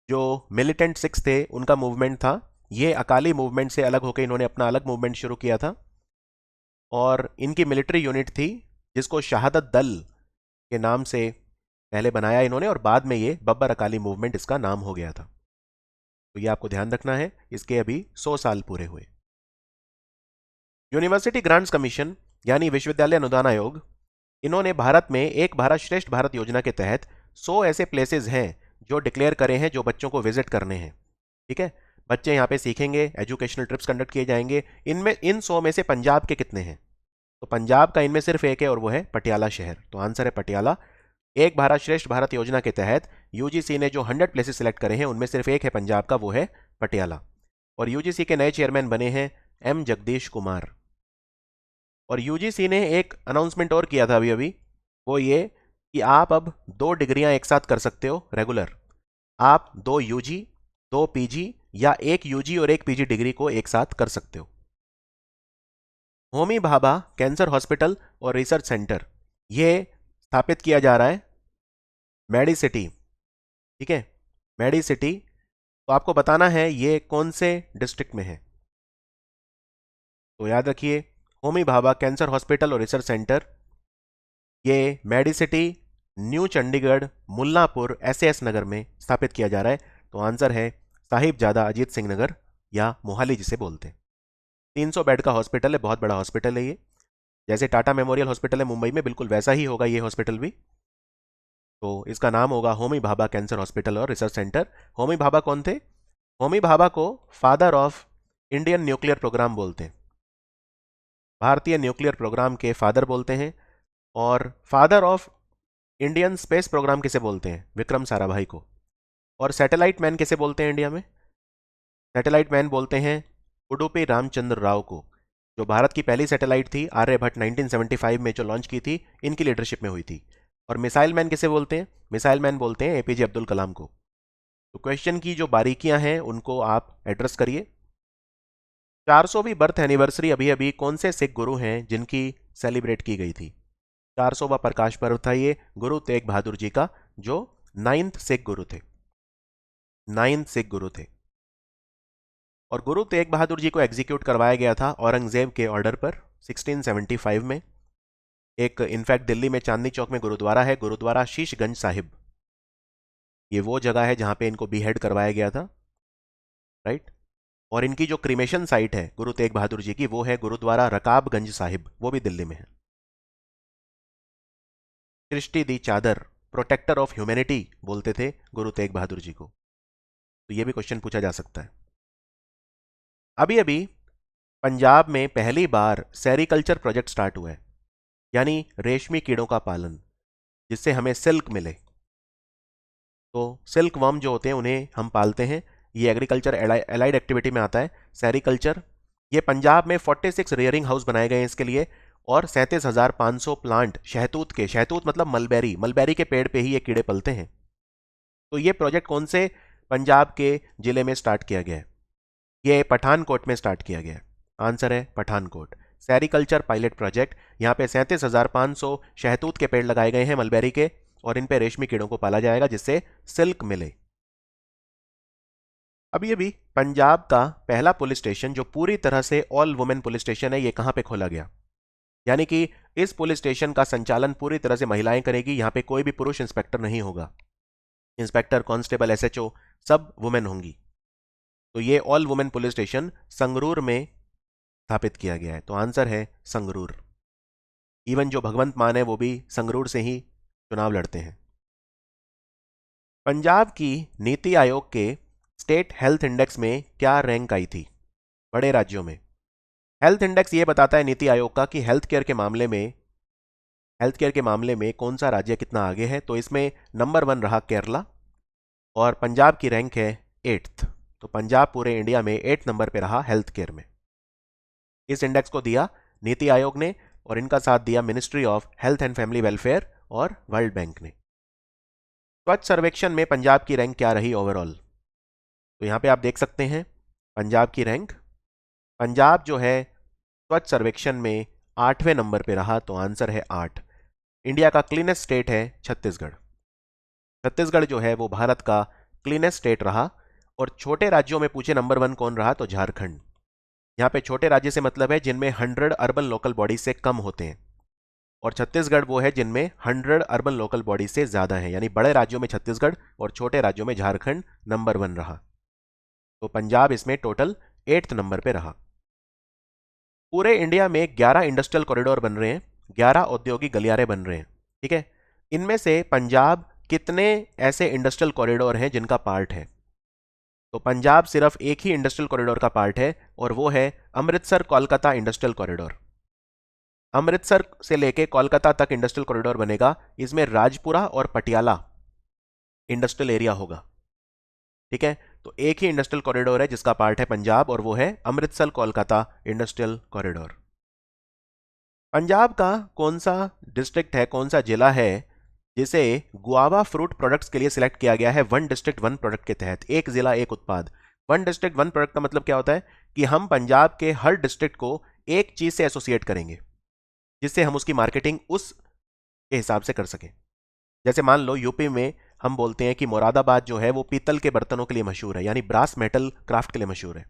जो मिलिटेंट सिख्स थे उनका मूवमेंट था। ये अकाली मूवमेंट से अलग होकर इन्होंने अपना अलग मूवमेंट शुरू किया था, और इनकी मिलिट्री यूनिट थी जिसको शहादत दल के नाम से पहले बनाया इन्होंने, और बाद में ये बब्बर अकाली मूवमेंट इसका नाम हो गया था। तो ये आपको ध्यान रखना है, इसके अभी 100 साल पूरे हुए। यूनिवर्सिटी ग्रांट्स कमीशन यानी विश्वविद्यालय अनुदान आयोग, इन्होंने भारत में एक भारत श्रेष्ठ भारत योजना के तहत 100 ऐसे प्लेसेस हैं जो डिक्लेयर करे हैं जो बच्चों को विजिट करने हैं। ठीक है, बच्चे यहाँ पे सीखेंगे, एजुकेशनल ट्रिप्स कंडक्ट किए जाएंगे। इनमें इन 100 में से पंजाब के कितने हैं? तो पंजाब का इनमें सिर्फ एक है और वो है पटियाला शहर। तो आंसर है पटियाला। एक भारत श्रेष्ठ भारत योजना के तहत यूजीसी ने जो 100 प्लेसेस सिलेक्ट करे हैं उनमें सिर्फ एक है पंजाब का, वो है पटियाला। और यूजीसी के नए चेयरमैन बने हैं एम जगदीश कुमार। और यूजीसी ने एक अनाउंसमेंट और किया था अभी अभी, वो ये कि आप अब 2 डिग्रियां एक साथ कर सकते हो रेगुलर। आप 2 यूजी, 2 पीजी या 1 यूजी और 1 पीजी डिग्री को एक साथ कर सकते हो। होमी भाभा कैंसर हॉस्पिटल और रिसर्च सेंटर ये स्थापित किया जा रहा है मेडिसिटी, ठीक है, मेडिसिटी। तो आपको बताना है ये कौन से डिस्ट्रिक्ट में है। तो याद रखिए, होमी भाभा कैंसर हॉस्पिटल और रिसर्च सेंटर ये मेडिसिटी, न्यू चंडीगढ़, मुल्लापुर, एसएएस नगर में स्थापित किया जा रहा है। तो आंसर है साहिबजादा अजीत सिंह नगर या मोहाली जिसे बोलते हैं। 300 बेड का हॉस्पिटल है, बहुत बड़ा हॉस्पिटल है ये। जैसे टाटा मेमोरियल हॉस्पिटल है मुंबई में, बिल्कुल वैसा ही होगा ये हॉस्पिटल भी। तो इसका नाम होगा होमी भाभा कैंसर हॉस्पिटल और रिसर्च सेंटर। होमी भाभा कौन थे? होमी भाभा को father of Indian nuclear programme बोलते हैं, भारतीय न्यूक्लियर प्रोग्राम के फादर बोलते हैं। और father of Indian space programme किसे बोलते हैं? विक्रम साराभाई को। और सैटेलाइट मैन किसे बोलते हैं इंडिया में? सैटेलाइट मैन बोलते हैं उडुपी रामचंद्र राव को, जो भारत की पहली सैटेलाइट थी आर्यभट्ट 1975 में जो लॉन्च की थी, इनकी लीडरशिप में हुई थी। और मिसाइल मैन किसे बोलते हैं? मिसाइल मैन बोलते हैं एपीजे अब्दुल कलाम को। तो क्वेश्चन की जो बारीकियां हैं उनको आप एड्रेस करिए। 400वीं बर्थ एनिवर्सरी अभी अभी कौन से सिख गुरु हैं जिनकी सेलिब्रेट की गई थी? 400वां प्रकाश पर्व था ये गुरु तेग बहादुर जी का, जो 9th सिख गुरु थे, 9th सिख गुरु थे। और गुरु तेग बहादुर जी को एग्जीक्यूट करवाया गया था औरंगजेब के ऑर्डर पर 1675 में। एक इनफैक्ट दिल्ली में चांदनी चौक में गुरुद्वारा है, गुरुद्वारा शीशगंज साहिब। ये वो जगह है जहां पे इनको बीहेड करवाया गया था, राइट। और इनकी जो क्रीमेशन साइट है गुरु तेग बहादुर जी की, वो है गुरुद्वारा रकाबगंज साहिब, वो भी दिल्ली में है। सृष्टि दी चादर, प्रोटेक्टर ऑफ ह्यूमैनिटी बोलते थे गुरु तेग बहादुर जी को। तो ये भी क्वेश्चन पूछा जा सकता है। अभी अभी पंजाब में पहली बार सेरिकल्चर प्रोजेक्ट स्टार्ट हुआ है, यानी रेशमी कीड़ों का पालन, जिससे हमें सिल्क मिले। तो सिल्क वर्म जो होते हैं उन्हें हम पालते हैं, ये एग्रीकल्चर एलाइड एक्टिविटी में आता है सेरिकल्चर। ये पंजाब में 46 रेयरिंग हाउस बनाए गए हैं इसके लिए, और 37,500 प्लांट शहतूत के, शहतूत मतलब मलबेरी, मलबेरी के पेड़ पे ही ये कीड़े पलते हैं। तो ये प्रोजेक्ट कौन से पंजाब के जिले में स्टार्ट किया गया है? ये पठानकोट में स्टार्ट किया गया है। आंसर है पठानकोट। सेरिकल्चर पायलट प्रोजेक्ट, यहाँ पे 37,500 शहतूत के पेड़ लगाए गए हैं मलबेरी के, और इन पे रेशमी कीड़ों को पाला जाएगा जिससे सिल्क मिले। अभी अभी पंजाब का पहला पुलिस स्टेशन जो पूरी तरह से ऑल वुमेन पुलिस स्टेशन है, ये कहां पे खोला गया? यानी कि इस पुलिस स्टेशन का संचालन पूरी तरह से महिलाएं करेगी, यहां पे कोई भी पुरुष इंस्पेक्टर नहीं होगा। इंस्पेक्टर, कांस्टेबल, एसएचओ सब वुमेन होंगी। तो ये all women police station Sangrur में स्थापित किया गया है। तो आंसर है संगरूर। इवन जो भगवंत मान है वो भी संगरूर से ही चुनाव लड़ते हैं। पंजाब की नीति आयोग के स्टेट हेल्थ इंडेक्स में क्या रैंक आई थी बड़े राज्यों में? हेल्थ इंडेक्स ये बताता है नीति आयोग का कि हेल्थ केयर के मामले में कौन सा राज्य कितना आगे है। तो इसमें नंबर 1 रहा केरला, और पंजाब की रैंक है 8th। तो पंजाब पूरे इंडिया में 8 नंबर पे रहा हेल्थ केयर में। इस इंडेक्स को दिया नीति आयोग ने, और इनका साथ दिया ministry of health and family welfare और वर्ल्ड बैंक ने। स्वच्छ सर्वेक्षण में पंजाब की रैंक क्या रही ओवरऑल? तो यहां पे आप देख सकते हैं पंजाब की रैंक। पंजाब जो है स्वच्छ सर्वेक्षण में 8वें नंबर पे रहा। तो आंसर है 8। इंडिया का क्लीनेस्ट स्टेट है छत्तीसगढ़। छत्तीसगढ़ जो है वो भारत का क्लीनेस्ट स्टेट रहा। और छोटे राज्यों में पूछे नंबर 1 कौन रहा? तो झारखंड। यहाँ पे छोटे राज्य से मतलब है जिनमें 100 अर्बन लोकल बॉडी से कम होते हैं, और छत्तीसगढ़ वो है जिनमें 100 अर्बन लोकल बॉडी से ज्यादा है। यानी बड़े राज्यों में छत्तीसगढ़ और छोटे राज्यों में झारखंड नंबर 1 रहा। तो पंजाब इसमें टोटल 8th नंबर पे रहा। पूरे इंडिया में 11 इंडस्ट्रियल कॉरिडोर बन रहे हैं, 11 औद्योगिक गलियारे बन रहे हैं, ठीक है। इनमें से पंजाब कितने ऐसे इंडस्ट्रियल कॉरिडोर हैं जिनका पार्ट है? तो पंजाब सिर्फ एक ही इंडस्ट्रियल कॉरिडोर का पार्ट है, और वो है अमृतसर कोलकाता इंडस्ट्रियल कॉरिडोर। अमृतसर से लेके कोलकाता तक इंडस्ट्रियल कॉरिडोर बनेगा। इसमें राजपुरा और पटियाला इंडस्ट्रियल एरिया होगा, ठीक है। तो एक ही इंडस्ट्रियल कॉरिडोर है जिसका पार्ट है पंजाब, और वो है अमृतसर कोलकाता इंडस्ट्रियल कॉरिडोर। पंजाब का कौन सा डिस्ट्रिक्ट है, कौन सा जिला है जिसे गुआवा फ्रूट प्रोडक्ट्स के लिए सिलेक्ट किया गया है वन डिस्ट्रिक्ट वन प्रोडक्ट के तहत? एक जिला एक उत्पाद। वन डिस्ट्रिक्ट वन प्रोडक्ट का मतलब क्या होता है कि हम पंजाब के हर डिस्ट्रिक्ट को एक चीज से एसोसिएट करेंगे जिससे हम उसकी मार्केटिंग उस के हिसाब से कर सकें। जैसे मान लो यूपी में हम बोलते हैं कि मुरादाबाद जो है वो पीतल के बर्तनों के लिए मशहूर है, यानी ब्रास मेटल क्राफ्ट के लिए मशहूर है,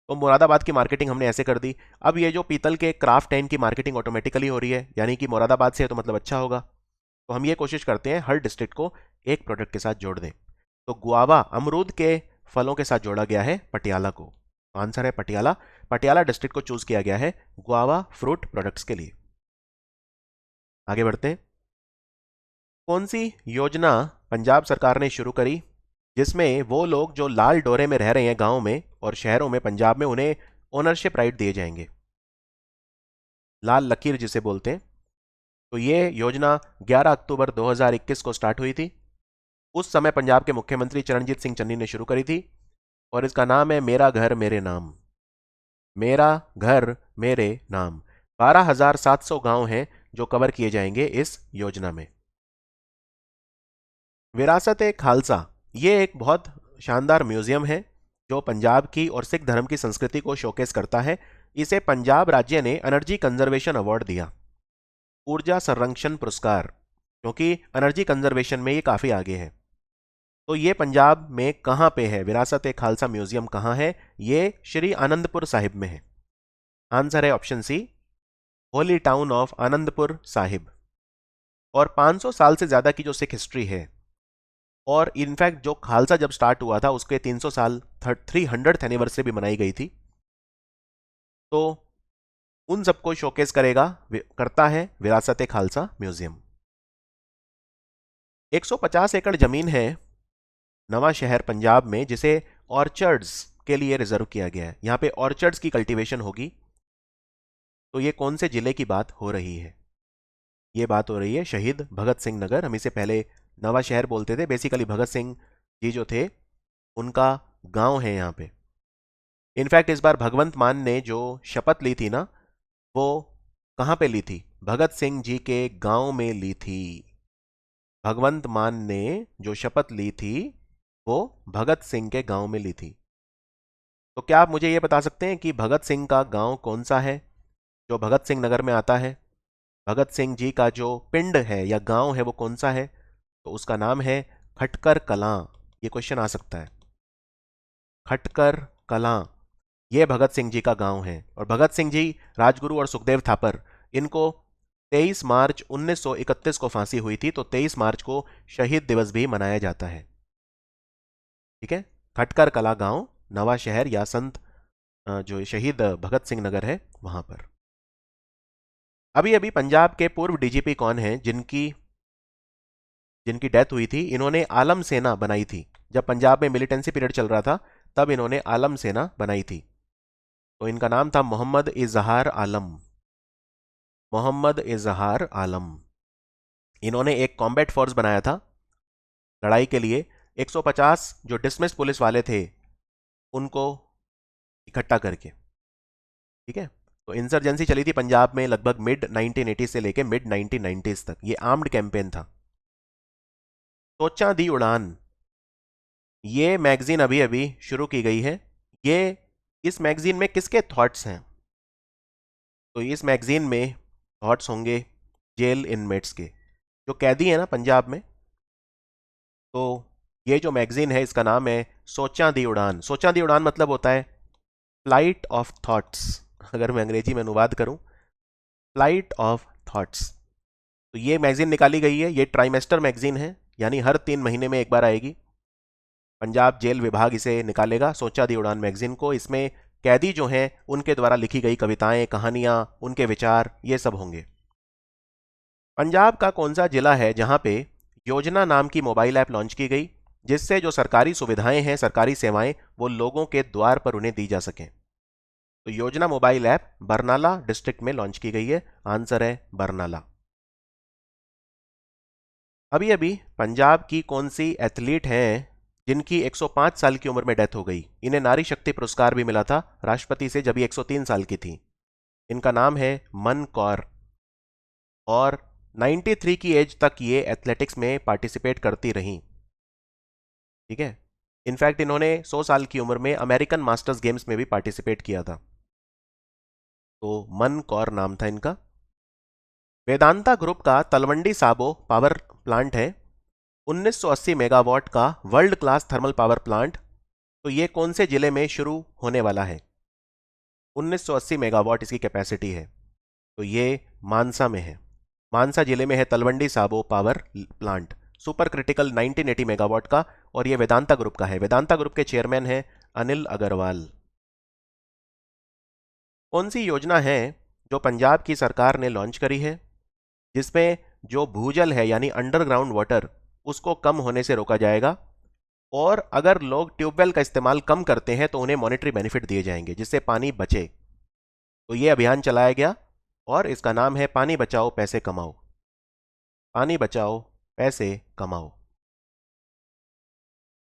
तो मुरादाबाद की मार्केटिंग हमने ऐसे कर दी। अब ये जो पीतल के क्राफ्ट है इनकी मार्केटिंग ऑटोमेटिकली हो रही है, यानी कि मुरादाबाद से है तो मतलब अच्छा होगा। तो हम ये कोशिश करते हैं हर डिस्ट्रिक्ट को एक प्रोडक्ट के साथ जोड़ दें। तो गुआवा अमरूद के फलों के साथ जोड़ा गया है पटियाला को। आंसर है पटियाला। पटियाला डिस्ट्रिक्ट को चूज किया गया है गुआवा फ्रूट प्रोडक्ट्स के लिए। आगे बढ़ते हैं। कौन सी योजना पंजाब सरकार ने शुरू करी जिसमें वो लोग जो लाल डोरे में रह रहे हैं गांव में और शहरों में पंजाब में, उन्हें ओनरशिप राइट दिए जाएंगे, लाल लकीर जिसे बोलते हैं। तो ये योजना 11 अक्टूबर 2021 को स्टार्ट हुई थी। उस समय पंजाब के मुख्यमंत्री चरणजीत सिंह चन्नी ने शुरू करी थी, और इसका नाम है मेरा घर मेरे नाम। मेरा घर मेरे नाम। 12,700 गांव हैं जो कवर किए जाएंगे इस योजना में। विरासत ए खालसा ये एक बहुत शानदार म्यूजियम है जो पंजाब की और सिख धर्म की संस्कृति को शोकेस करता है। इसे पंजाब राज्य ने एनर्जी कंजर्वेशन अवार्ड दिया, ऊर्जा संरक्षण पुरस्कार, क्योंकि एनर्जी कंजर्वेशन में ये काफी आगे है। तो ये पंजाब में कहां पे है? विरासत ए खालसा म्यूजियम कहां है? ये श्री आनंदपुर साहिब में है। आंसर है option C, holy town of Anandpur Sahib. और 500 साल से ज्यादा की जो सिख हिस्ट्री है, और इनफैक्ट जो खालसा जब स्टार्ट हुआ था उसके 300 साल 300th एनिवर्सरी भी मनाई गई थी, तो उन सबको शोकेस करता है विरासत ए खालसा म्यूजियम। 150 एकड़ जमीन है नवा शहर पंजाब में जिसे ऑर्चर्ड्स के लिए रिजर्व किया गया है। यहां पे ऑर्चर्ड्स की कल्टीवेशन होगी। तो ये कौन से जिले की बात हो रही है? ये बात हो रही है शहीद भगत सिंह नगर। हम इसे पहले नवा शहर बोलते थे, बेसिकली भगत सिंह जी जो थे उनका गांव है यहाँ पे। इनफैक्ट इस बार भगवंत मान ने जो शपथ ली थी ना, वो कहाँ पे ली थी? भगत सिंह जी के गांव में ली थी। भगवंत मान ने जो शपथ ली थी वो भगत सिंह के गांव में ली थी। तो क्या आप मुझे ये बता सकते हैं कि भगत सिंह का गांव कौन सा है जो भगत सिंह नगर में आता है? भगत सिंह जी का जो पिंड है या गांव है वो कौन सा है? तो उसका नाम है खटकर कलां। ये क्वेश्चन आ सकता है। खटकर कलां ये भगत सिंह जी का गांव है। और भगत सिंह जी, राजगुरु और सुखदेव थापर, इनको 23 मार्च 1931 को फांसी हुई थी, तो 23 मार्च को शहीद दिवस भी मनाया जाता है। ठीक है, खटकर कला गांव नवा शहर या संत जो शहीद भगत सिंह नगर है वहां पर। अभी अभी पंजाब के पूर्व डीजीपी कौन है जिनकी डेथ हुई थी? इन्होंने आलम सेना बनाई थी। जब पंजाब में मिलिटेंसी पीरियड चल रहा था तब इन्होंने आलम सेना बनाई थी। तो इनका नाम था मोहम्मद इजहार आलम। मोहम्मद इजहार आलम। इन्होंने एक कॉम्बैट फोर्स बनाया था लड़ाई के लिए। 150 जो डिसमिस पुलिस वाले थे उनको इकट्ठा करके। ठीक है, तो इंसर्जेंसी चली थी पंजाब में लगभग मिड 1980 से लेके मिड 1990s तक। ये आर्म्ड कैंपेन था। सोचा दी उड़ान ये मैगजीन अभी अभी शुरू की गई है। ये इस मैगजीन में किसके थॉट्स हैं? तो इस मैगजीन में थॉट्स होंगे जेल इनमेट्स के, जो कैदी हैं ना पंजाब में। तो ये जो मैगजीन है इसका नाम है सोचा दी उड़ान। सोचा दी उड़ान मतलब होता है फ्लाइट ऑफ थॉट्स। अगर मैं अंग्रेजी में अनुवाद करूं, फ्लाइट ऑफ थॉट्स। तो ये मैगजीन निकाली गई है। ये ट्राइमेस्टर मैगजीन है, यानी हर 3 महीने में एक बार आएगी। पंजाब जेल विभाग इसे निकालेगा, सोचा दी उड़ान मैगजीन को। इसमें कैदी जो हैं उनके द्वारा लिखी गई कविताएं, कहानियां, उनके विचार, ये सब होंगे। पंजाब का कौन सा जिला है जहां पे योजना नाम की मोबाइल ऐप लॉन्च की गई जिससे जो सरकारी सुविधाएं हैं, सरकारी सेवाएं, वो लोगों के द्वार पर उन्हें दी जा सकें? तो योजना मोबाइल ऐप बरनाला डिस्ट्रिक्ट में लॉन्च की गई है। आंसर है बरनाला। अभी अभी पंजाब की कौन सी एथलीट हैं जिनकी 105 साल की उम्र में डेथ हो गई। इन्हें नारी शक्ति पुरस्कार भी मिला था राष्ट्रपति से जब ये 103 साल की थी। इनका नाम है मन कौर, और 93 की एज तक ये एथलेटिक्स में पार्टिसिपेट करती रहीं। ठीक है। इनफैक्ट इन्होंने 100 साल की उम्र में अमेरिकन मास्टर्स गेम्स में भी पार्टिसिपेट किया था। तो मन कौर नाम था इनका। वेदांता ग्रुप का तलवंडी साबो पावर प्लांट है 1980 मेगावाट का world class thermal power plant. तो ये कौन से जिले में शुरू होने वाला है? 1980 मेगावाट इसकी कैपेसिटी है, तो ये मानसा में है। मानसा जिले में है Talwandi Sabo power plant, super critical 1980 megawatt का, और ये वेदांता ग्रुप का है। वेदांता ग्रुप के चेयरमैन हैं अनिल अग्रवाल। कौन सी योजना है जो पंजाब की सरकार ने लॉन्च करी है, जिसमें जो भूजल है यानी अंडरग्राउंड वाटर उसको कम होने से रोका जाएगा, और अगर लोग ट्यूबवेल का इस्तेमाल कम करते हैं तो उन्हें मॉनेटरी बेनिफिट दिए जाएंगे जिससे पानी बचे। तो ये अभियान चलाया गया और इसका नाम है पानी बचाओ पैसे कमाओ। पानी बचाओ पैसे कमाओ।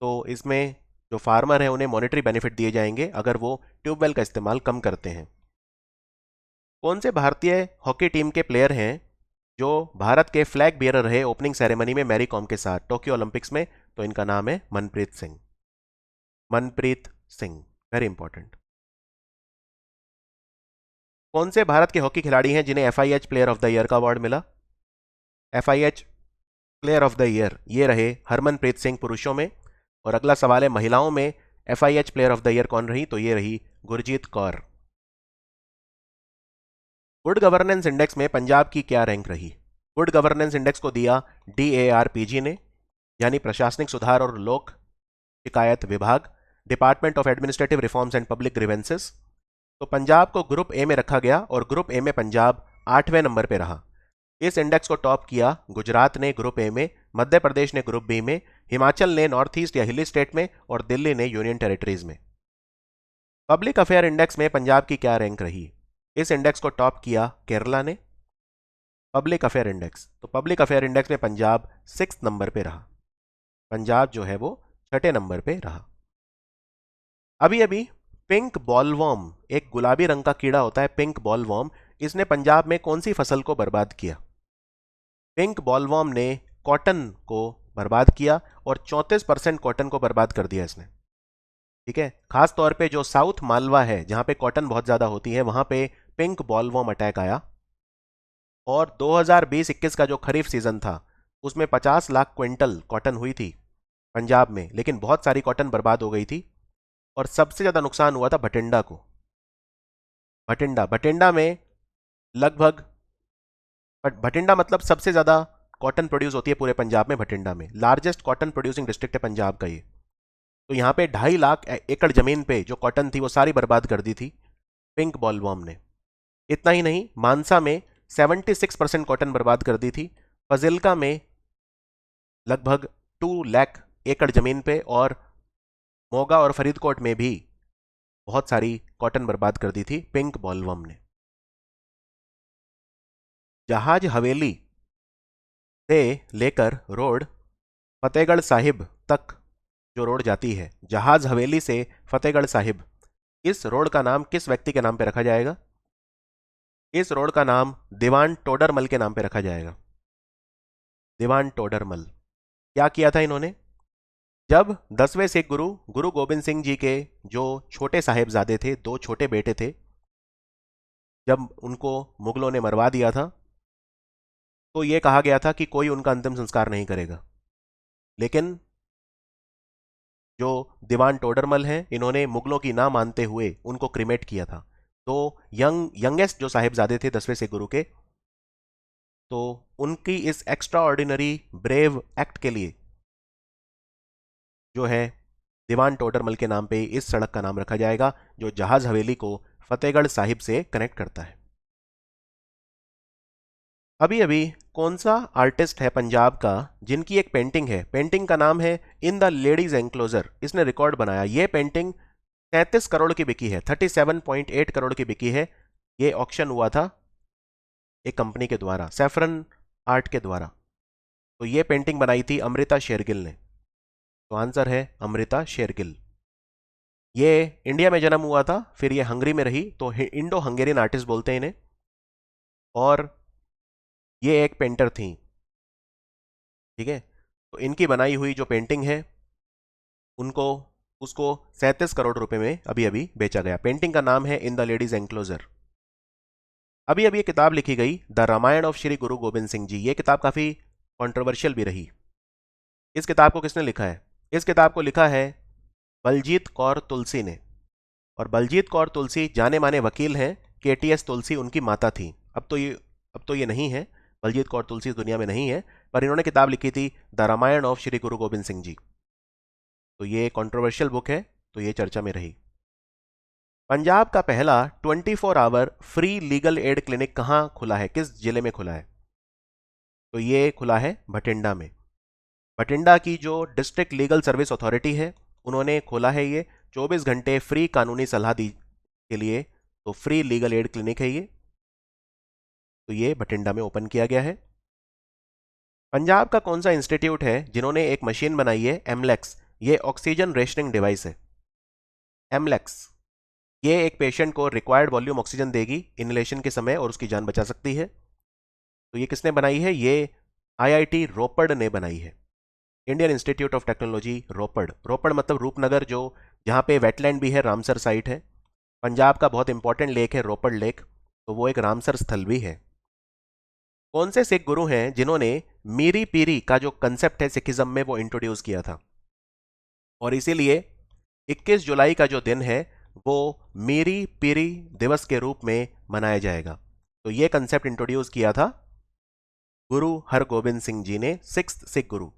तो इसमें जो फार्मर है उन्हें मॉनेटरी बेनिफिट दिए जाएंगे अगर वो ट्यूबवेल का इस्तेमाल कम करते हैं। कौन से भारतीय हॉकी टीम के प्लेयर हैं जो भारत के फ्लैग बियरर रहे ओपनिंग सेरेमनी में मैरी कॉम के साथ टोक्यो ओलंपिक्स में? तो इनका नाम है मनप्रीत सिंह। Manpreet Singh, very important. कौन से भारत के हॉकी खिलाड़ी हैं जिन्हें FIH player of the year का अवार्ड मिला? FIH player of the year ये रहे हरमनप्रीत सिंह पुरुषों में, और अगला सवाल है महिलाओं में FIH player of the year कौन रही? तो ये रही Gurjeet Kaur. Good governance index में पंजाब की क्या रैंक रही? गुड गवर्नेंस इंडेक्स को दिया DARPG ने, यानी प्रशासनिक सुधार और लोक शिकायत विभाग, department of administrative reforms and public grievances. तो पंजाब को ग्रुप ए में रखा गया और ग्रुप ए में पंजाब 8वें नंबर पे रहा। इस इंडेक्स को टॉप किया गुजरात ने ग्रुप ए में, मध्य प्रदेश ने ग्रुप बी में, हिमाचल ने नॉर्थ ईस्ट या हिली स्टेट में, और दिल्ली ने यूनियन टेरिटरीज में। पब्लिक अफेयर इंडेक्स में पंजाब की क्या रैंक रही? इस इंडेक्स को टॉप किया केरला ने। पब्लिक अफेयर इंडेक्स, तो पब्लिक अफेयर इंडेक्स में पंजाब 6 नंबर पे रहा। पंजाब जो है वो 6ठे नंबर पे रहा। अभी अभी पिंक बॉलवॉर्म, एक गुलाबी रंग का कीड़ा होता है पिंक बॉलवॉर्म, इसने पंजाब में कौन सी फसल को बर्बाद किया? पिंक बॉलवॉर्म ने कॉटन को बर्बाद किया और 34% कॉटन को बर्बाद कर दिया इसने। ठीक है। खास तौर पे जो साउथ मालवा है जहां पे कॉटन बहुत ज्यादा होती है वहां पे पिंक बॉलवॉर्म अटैक आया, और 2020-21 का जो खरीफ सीजन था उसमें 50 लाख क्विंटल कॉटन हुई थी पंजाब में, लेकिन बहुत सारी कॉटन बर्बाद हो गई थी। और सबसे ज्यादा नुकसान हुआ था भटिंडा को। भटिंडा में लगभग, भटिंडा मतलब सबसे ज्यादा कॉटन प्रोड्यूस होती है पूरे पंजाब में। भटिंडा में लार्जेस्ट कॉटन प्रोड्यूसिंग डिस्ट्रिक्ट है पंजाब का ये। तो यहाँ पे 2.5 लाख एकड़ जमीन पे जो कॉटन थी वो सारी बर्बाद कर दी थी पिंक बॉलवॉर्म ने। इतना ही नहीं, मानसा में 76% कॉटन बर्बाद कर दी थी, फजिल्का में लगभग 2 लाख एकड़ जमीन पे, और मोगा और फरीदकोट में भी बहुत सारी कॉटन बर्बाद कर दी थी पिंक बॉलवॉर्म ने। जहाज हवेली से लेकर रोड फतेहगढ़ साहिब तक जो रोड जाती है, जहाज हवेली से फतेहगढ़ साहिब, इस रोड का नाम किस व्यक्ति के नाम पे रखा जाएगा? इस रोड का नाम दीवान टोडरमल के नाम पे रखा जाएगा। दीवान टोडरमल। क्या किया था इन्होंने? जब 10वें सिख गुरु गुरु गोबिंद सिंह जी के जो छोटे साहेबजादे थे, 2 छोटे बेटे थे, जब उनको मुगलों ने मरवा दिया था तो यह कहा गया था कि कोई उनका अंतिम संस्कार नहीं करेगा। लेकिन जो दीवान टोडरमल हैं इन्होंने मुगलों की ना मानते हुए उनको क्रिमेट किया था। तो यंगेस्ट जो साहिबजादे थे 10वें सिख गुरु के, तो उनकी इस एक्स्ट्रा ऑर्डिनरी ब्रेव एक्ट के लिए जो है दीवान टोडरमल के नाम पे इस सड़क का नाम रखा जाएगा जो जहाज हवेली को फतेहगढ़ साहिब से कनेक्ट करता है। अभी अभी कौन सा आर्टिस्ट है पंजाब का जिनकी एक पेंटिंग है, पेंटिंग का नाम है इन द लेडीज एंक्लोजर, इसने रिकॉर्ड बनाया। ये पेंटिंग 33 करोड़ की बिकी है, 37.8 करोड़ की बिकी है। ये ऑक्शन हुआ था एक कंपनी के द्वारा, सैफरन आर्ट के द्वारा। तो ये पेंटिंग बनाई थी अमृता शेरगिल ने। तो आंसर है अमृता शेरगिल। ये इंडिया में जन्म हुआ था, फिर ये हंगरी में रही, तो इंडो हंगेरियन आर्टिस्ट बोलते हैं इन्हें। और ये एक पेंटर थी, ठीक है। तो इनकी बनाई हुई जो पेंटिंग है उनको उसको 37 करोड़ रुपए में अभी अभी बेचा गया। पेंटिंग का नाम है इन द लेडीज एंक्लोजर। अभी अभी ये किताब लिखी गई द रामायण ऑफ श्री गुरु गोविंद सिंह जी। ये किताब काफी कंट्रोवर्शियल भी रही। इस किताब को किसने लिखा है? इस किताब को लिखा है बलजीत कौर तुलसी ने। और बलजीत कौर तुलसी जाने माने वकील हैं। केटीएस तुलसी उनकी माता थी। अब तो ये नहीं है, बलजीत कौर तुलसी इस दुनिया में नहीं है, पर इन्होंने किताब लिखी थी द रामायण ऑफ श्री गुरु गोविंद सिंह जी। तो ये कंट्रोवर्शियल बुक है, तो ये चर्चा में रही। पंजाब का पहला 24 hour free legal aid clinic कहाँ खुला है, किस जिले में खुला है? तो ये खुला है भटिंडा में। भटिंडा की जो डिस्ट्रिक्ट लीगल सर्विस अथॉरिटी है उन्होंने खोला है ये। 24 घंटे फ्री कानूनी सलाह दी के लिए, तो फ्री लीगल एड क्लिनिक है ये। तो ये भटिंडा में ओपन किया गया है। पंजाब का कौन सा इंस्टीट्यूट है जिन्होंने एक मशीन बनाई है एमलेक्स? ये ऑक्सीजन रेशनिंग डिवाइस है एमलेक्स। ये एक पेशेंट को रिक्वायर्ड वॉल्यूम ऑक्सीजन देगी इनहेलेशन के समय और उसकी जान बचा सकती है। तो ये किसने बनाई है? ये आईआईटी रोपड़ ने बनाई है। इंडियन इंस्टीट्यूट ऑफ टेक्नोलॉजी रोपड़। रोपड़ मतलब रूपनगर, जो जहाँ पे वेटलैंड भी है, रामसर साइट है। पंजाब का बहुत इंपॉर्टेंट लेक है रोपड़ लेक, तो वो एक रामसर स्थल भी है। कौन से सिख गुरु हैं जिन्होंने मीरी पीरी का जो कंसेप्ट है सिखिज्म में वो इंट्रोड्यूस किया था? और इसीलिए 21 जुलाई का जो दिन है वो मीरी पीरी दिवस के रूप में मनाया जाएगा। तो ये कंसेप्ट इंट्रोड्यूस किया था गुरु हरगोबिंद सिंह जी ने, सिक्स्थ सिख गुरु।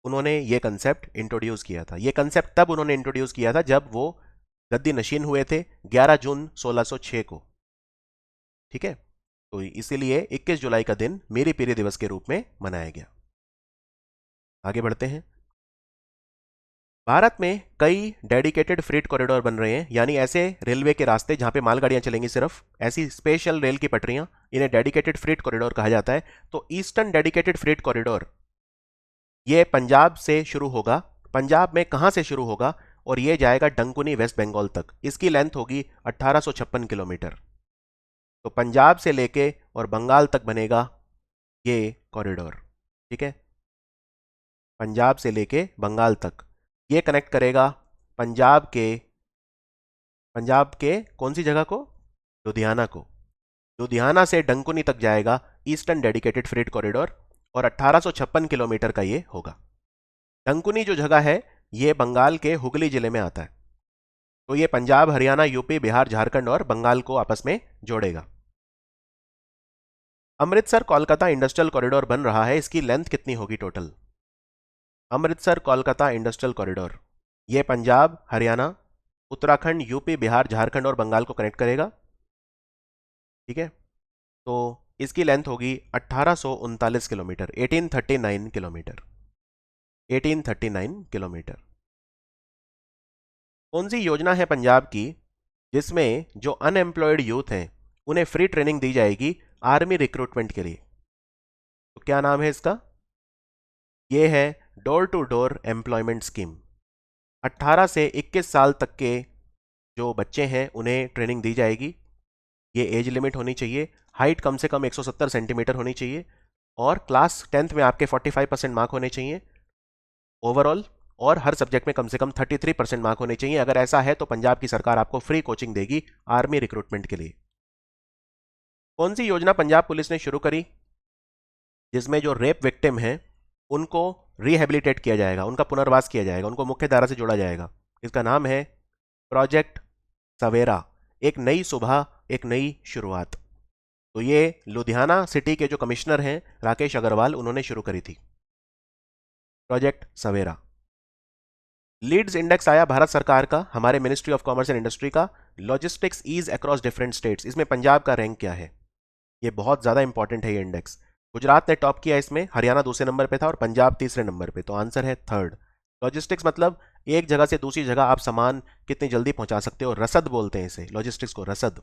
उन्होंने ये कंसेप्ट इंट्रोड्यूस किया था। ये कंसेप्ट तब उन्होंने इंट्रोड्यूस किया था जब वो गद्दी नशीन हुए थे 11 जून 1606 को, ठीक है। तो इसीलिए 21 जुलाई का दिन मीरी पीरी दिवस के रूप में मनाया गया। आगे बढ़ते हैं। भारत में कई डेडिकेटेड फ्रेट कॉरिडोर बन रहे हैं, यानी ऐसे रेलवे के रास्ते जहां पे मालगाड़ियां चलेंगी, सिर्फ ऐसी स्पेशल रेल की पटरियां, इन्हें डेडिकेटेड फ्रेट कॉरिडोर कहा जाता है। तो ईस्टर्न डेडिकेटेड फ्रेट कॉरिडोर ये पंजाब से शुरू होगा। पंजाब में कहां से शुरू होगा? और ये जाएगा डंकुनी वेस्ट बंगाल तक। इसकी लेंथ होगी 1856 किलोमीटर। तो पंजाब से लेके और बंगाल तक बनेगा ये कॉरिडोर, ठीक है। पंजाब से लेके बंगाल तक ये कनेक्ट करेगा पंजाब के कौन सी जगह को? लुधियाना को। लुधियाना से डंकुनी तक जाएगा ईस्टर्न डेडिकेटेड फ्रेट कॉरिडोर, और 1856 किलोमीटर का ये होगा। डंकुनी जो जगह है ये बंगाल के हुगली जिले में आता है। तो ये पंजाब, हरियाणा, यूपी, बिहार, झारखंड और बंगाल को आपस में जोड़ेगा। अमृतसर कोलकाता इंडस्ट्रियल कॉरिडोर बन रहा है, इसकी लेंथ कितनी होगी total? Amritsar Kolkata industrial corridor ये पंजाब, हरियाणा, उत्तराखंड, यूपी, बिहार, झारखंड और बंगाल को कनेक्ट करेगा, ठीक है। तो इसकी लेंथ होगी 1839 किलोमीटर, 1839 किलोमीटर, 1839 किलोमीटर। कौन सी योजना है पंजाब की जिसमें जो अनएम्प्लॉयड यूथ हैं उन्हें फ्री ट्रेनिंग दी जाएगी आर्मी रिक्रूटमेंट के लिए? तो क्या नाम है इसका? यह है door to door employment scheme. 18 से 21 साल तक के जो बच्चे हैं उन्हें ट्रेनिंग दी जाएगी। ये एज लिमिट होनी चाहिए, हाइट कम से कम 170 सेंटीमीटर होनी चाहिए, और क्लास 10th में आपके 45% मार्क होने चाहिए ओवरऑल, और हर सब्जेक्ट में कम से कम 33% मार्क होने चाहिए। अगर ऐसा है तो पंजाब की सरकार आपको फ्री कोचिंग देगी आर्मी रिक्रूटमेंट के लिए। कौन सी योजना पंजाब पुलिस ने शुरू करी जिसमें जो रेप विक्टिम हैं उनको रिहेबिलिटेट किया जाएगा, उनका पुनर्वास किया जाएगा, उनको मुख्य धारा से जोड़ा जाएगा? इसका नाम है प्रोजेक्ट सवेरा। एक नई सुबह, एक नई शुरुआत। तो ये लुधियाना सिटी के जो कमिश्नर हैं राकेश अग्रवाल, उन्होंने शुरू करी थी प्रोजेक्ट सवेरा। लीड्स इंडेक्स आया भारत सरकार का, हमारे ministry of commerce and industry का, logistics ease across different states. इसमें पंजाब का रैंक क्या है? ये बहुत ज्यादा इंपॉर्टेंट है ये इंडेक्स। गुजरात ने टॉप किया इसमें, हरियाणा दूसरे नंबर पे था और पंजाब तीसरे नंबर पे। तो आंसर है थर्ड। लॉजिस्टिक्स मतलब एक जगह से दूसरी जगह आप सामान कितनी जल्दी पहुंचा सकते हो, रसद बोलते हैं इसे, लॉजिस्टिक्स को रसद।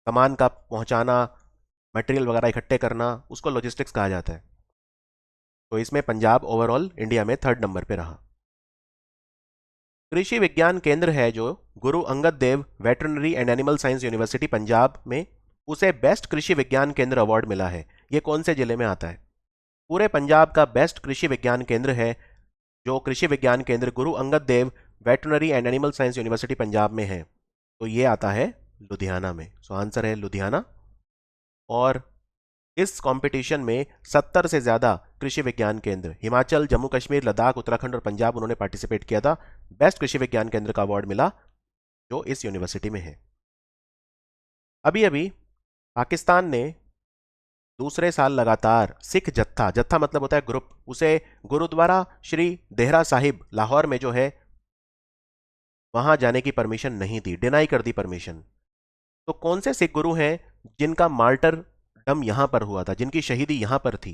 सामान का पहुंचाना, मटेरियल वगैरह इकट्ठे करना, उसको लॉजिस्टिक्स कहा जाता है। तो इसमें पंजाब ओवरऑल इंडिया में 3rd नंबर पे रहा। कृषि विज्ञान केंद्र है जो Guru Angad Dev veterinary and animal science university Punjab में, उसे बेस्ट कृषि विज्ञान केंद्र अवार्ड मिला है। ये कौन से जिले में आता है? पूरे पंजाब का बेस्ट कृषि विज्ञान केंद्र है जो कृषि Vigyan Kendra Guru Angad Dev veterinary and animal science university Punjab में है, तो ये आता है लुधियाना में। सो आंसर है लुधियाना। और इस कंपटीशन में 70 से ज़्यादा कृषि विज्ञान केंद्र, हिमाचल, जम्मू कश्मीर, लद्दाख, उत्तराखंड और पंजाब, उन्होंने पार्टिसिपेट किया था। बेस्ट कृषि विज्ञान केंद्र का अवार्ड मिला जो इस यूनिवर्सिटी में है। अभी अभी पाकिस्तान ने दूसरे साल लगातार सिख जत्था, जत्था मतलब होता है ग्रुप, उसे गुरुद्वारा श्री देहरा साहिब लाहौर में जो है वहां जाने की परमिशन नहीं दी, डिनाई कर दी परमिशन। तो कौन से सिख गुरु हैं जिनका मार्टरडम यहां पर हुआ था, जिनकी शहीदी यहां पर थी?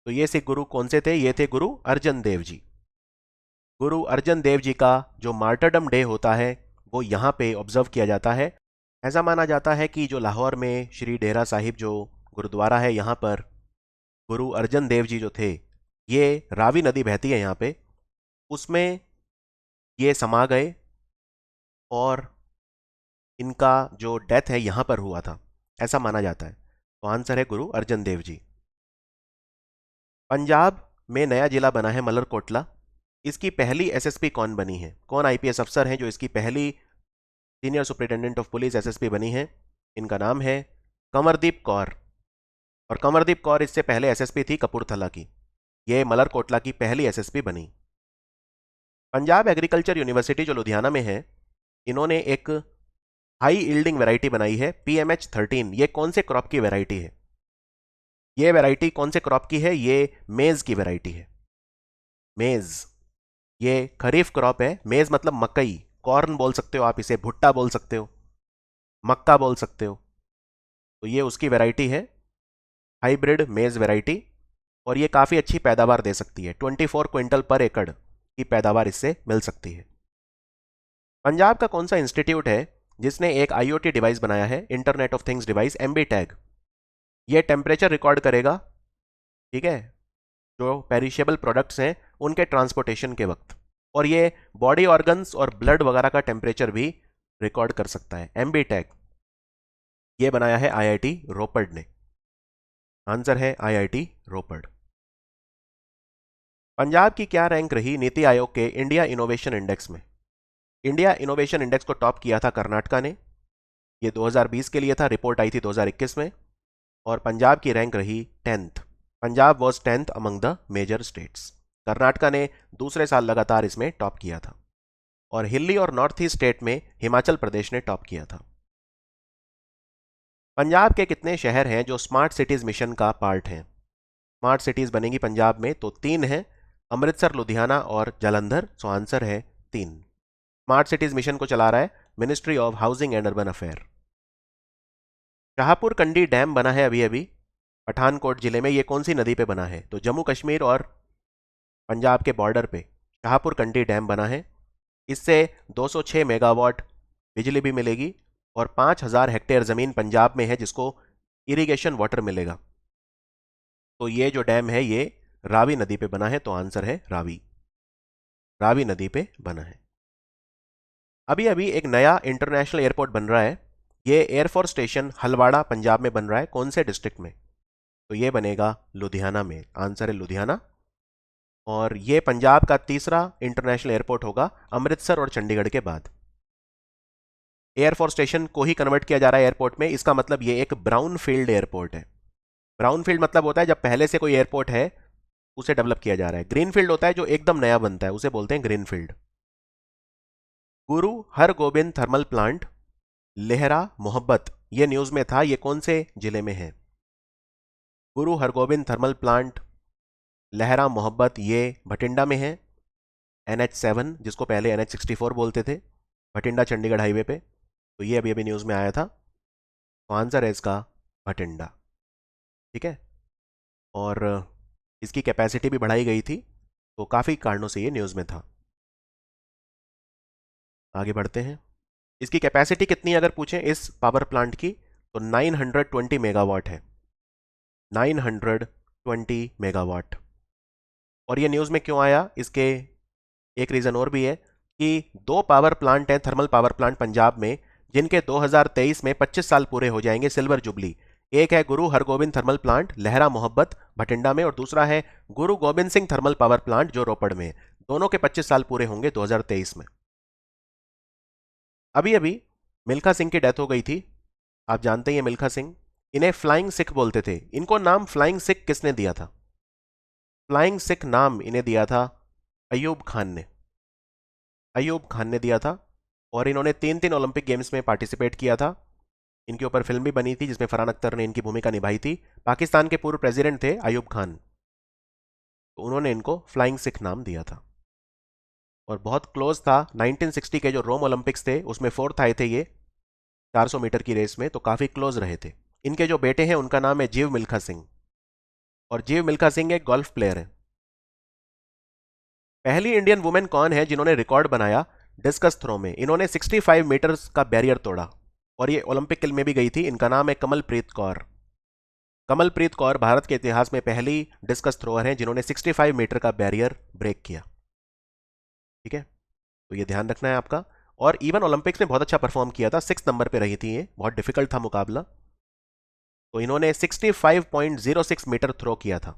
तो ये सिख गुरु कौन से थे? ये थे गुरु अर्जन देव जी। गुरु अर्जन देव जी का जो मार्टरडम डे होता है वो यहाँ पे ऑब्जर्व किया जाता है। ऐसा माना जाता है कि जो लाहौर में श्री डेरा साहिब जो गुरुद्वारा है, यहाँ पर गुरु अर्जन देव जी जो थे, ये रावी नदी बहती है यहाँ पे, उसमें ये समा गए और इनका जो डेथ है यहाँ पर हुआ था, ऐसा माना जाता है। तो आंसर है गुरु अर्जन देव जी। पंजाब में नया जिला बना है मलरकोटला। इसकी पहली एसएसपी कौन बनी है? कौन आईपीएस अफसर हैं जो इसकी पहली senior superintendent of police SSP बनी है? इनका नाम है कंवरदीप कौर। और कंवरदीप कौर इससे पहले एसएसपी थी कपूरथला की। ये मलरकोटला की पहली एसएसपी बनी। पंजाब एग्रीकल्चर यूनिवर्सिटी जो लुधियाना में है, इन्होंने एक हाई यील्डिंग वैरायटी बनाई है PMH13। ये कौन से क्रॉप की वैरायटी है? ये वैरायटी कौन से क्रॉप की है? ये मेज की वैरायटी है। मेज, ये खरीफ क्रॉप है। मेज मतलब मकई, कॉर्न बोल सकते हो आप इसे, भुट्टा बोल सकते हो, मक्का बोल सकते हो। तो ये उसकी वैरायटी है, हाइब्रिड मेज वैरायटी। और ये काफ़ी अच्छी पैदावार दे सकती है, 24 क्विंटल पर एकड़ की पैदावार इससे मिल सकती है। पंजाब का कौन सा इंस्टीट्यूट है जिसने एक IoT डिवाइस बनाया है, internet of things device, MB tag? ये टेम्परेचर रिकॉर्ड करेगा, ठीक है, जो पेरिशेबल प्रोडक्ट्स हैं उनके ट्रांसपोर्टेशन के वक्त, और ये बॉडी ऑर्गन्स और ब्लड वगैरह का टेम्परेचर भी रिकॉर्ड कर सकता है। MB टैग ये बनाया है IIT रोपड़ ने। आंसर है IIT रोपड़। पंजाब की क्या रैंक रही नीति आयोग के इंडिया इनोवेशन इंडेक्स में? इंडिया इनोवेशन इंडेक्स को टॉप किया था कर्नाटका ने, ये 2020 के लिए था, रिपोर्ट आई थी 2021 में। और पंजाब की रैंक रही 10th। Punjab was 10th among the major states. Karnataka ने दूसरे साल लगातार इसमें टॉप किया था। और हिली और नॉर्थ ईस्ट स्टेट में हिमाचल प्रदेश ने टॉप किया था। पंजाब के कितने शहर हैं जो स्मार्ट सिटीज मिशन का पार्ट हैं? स्मार्ट सिटीज बनेंगी पंजाब में तो 3 हैं, अमृतसर, लुधियाना और जालंधर। सो आंसर है 3। स्मार्ट सिटीज मिशन को चला रहा है ministry of housing and urban affair. Shahpur Kandi dam बना है अभी अभी पठानकोट जिले में। ये कौन सी नदी पे बना है? तो जम्मू कश्मीर और पंजाब के बॉर्डर पे शाहपुर कंडी डैम बना है। इससे 206 मेगावाट बिजली भी मिलेगी और 5000 हेक्टेयर ज़मीन पंजाब में है जिसको इरिगेशन वाटर मिलेगा। तो ये जो डैम है ये रावी नदी पे बना है, तो आंसर है रावी। रावी नदी पे बना है। अभी अभी एक नया इंटरनेशनल एयरपोर्ट बन रहा है। ये एयरफोर्स स्टेशन हलवाड़ा पंजाब में बन रहा है। कौन से डिस्ट्रिक्ट में? तो ये बनेगा लुधियाना में। आंसर है लुधियाना। और ये पंजाब का तीसरा इंटरनेशनल एयरपोर्ट होगा अमृतसर और चंडीगढ़ के बाद। एयरफोर्स स्टेशन को ही कन्वर्ट किया जा रहा है एयरपोर्ट में, इसका मतलब ये एक ब्राउन फील्ड एयरपोर्ट है। ब्राउन फील्ड मतलब होता है जब पहले से कोई एयरपोर्ट है उसे डेवलप किया जा रहा है। ग्रीन फील्ड होता है जो एकदम नया बनता है, उसे बोलते हैं ग्रीन फील्ड। गुरु हरगोबिंद थर्मल प्लांट लेहरा मोहब्बत, ये न्यूज में था, ये कौन से जिले में है? गुरु हरगोबिंद थर्मल प्लांट लहरा मोहब्बत ये भटिंडा में है, NH7 जिसको पहले NH64 बोलते थे, भटिंडा चंडीगढ़ हाईवे पे। तो ये अभी अभी न्यूज़ में आया था। तो आंसर है इसका भटिंडा, ठीक है। और इसकी कैपेसिटी भी बढ़ाई गई थी, तो काफ़ी कारणों से ये न्यूज़ में था। आगे बढ़ते हैं। इसकी कैपेसिटी कितनी है अगर पूछें इस पावर प्लांट की, तो 920 मेगावाट है। 920 मेगावाट। और ये न्यूज़ में क्यों आया, इसके एक रीज़न और भी है कि 2 पावर प्लांट हैं, थर्मल पावर प्लांट पंजाब में, जिनके 2023 में 25 साल पूरे हो जाएंगे, सिल्वर जुबली। एक है गुरु हरगोबिंद थर्मल प्लांट लहरा मोहब्बत भटिंडा में, और दूसरा है Guru Gobind Singh thermal power plant जो रोपड़ में है। दोनों के 25 साल पूरे होंगे 2023 में। अभी अभी मिल्खा सिंह की डेथ हो गई थी, आप जानते ही हैं मिल्खा सिंह। इन्हें फ्लाइंग सिख बोलते थे। इनको नाम फ्लाइंग सिख किसने दिया था? फ्लाइंग सिख नाम इन्हें दिया था अयूब खान ने। अयूब खान ने दिया था। और इन्होंने 3 ओलंपिक गेम्स में पार्टिसिपेट किया था। इनके ऊपर फिल्म भी बनी थी जिसमें फरहान अख्तर ने इनकी भूमिका निभाई थी। पाकिस्तान के पूर्व प्रेसिडेंट थे अयूब खान, तो उन्होंने इनको फ्लाइंग सिख नाम दिया था। और बहुत क्लोज था, 1960 के जो रोम ओलंपिक्स थे उसमें फोर्थ आए थे ये 400 मीटर की रेस में, तो काफी क्लोज रहे थे। इनके जो बेटे हैं उनका नाम है जीव मिल्खा सिंह, और जीव मिल्खा सिंह एक गोल्फ प्लेयर है। पहली इंडियन वुमेन कौन है जिन्होंने रिकॉर्ड बनाया डिस्कस थ्रो में? इन्होंने 65 मीटर्स का बैरियर तोड़ा और ये ओलंपिक में भी गई थी। इनका नाम है कमलप्रीत कौर। कमलप्रीत कौर भारत के इतिहास में पहली डिस्कस थ्रोअर हैं जिन्होंने 65 मीटर का बैरियर ब्रेक किया। ठीक है, तो ये ध्यान रखना है आपका। और इवन ओलंपिक्स में बहुत अच्छा परफॉर्म किया था, 6 नंबर पे रही थी, ये बहुत डिफिकल्ट था मुकाबला। तो इन्होंने 65.06 मीटर थ्रो किया था।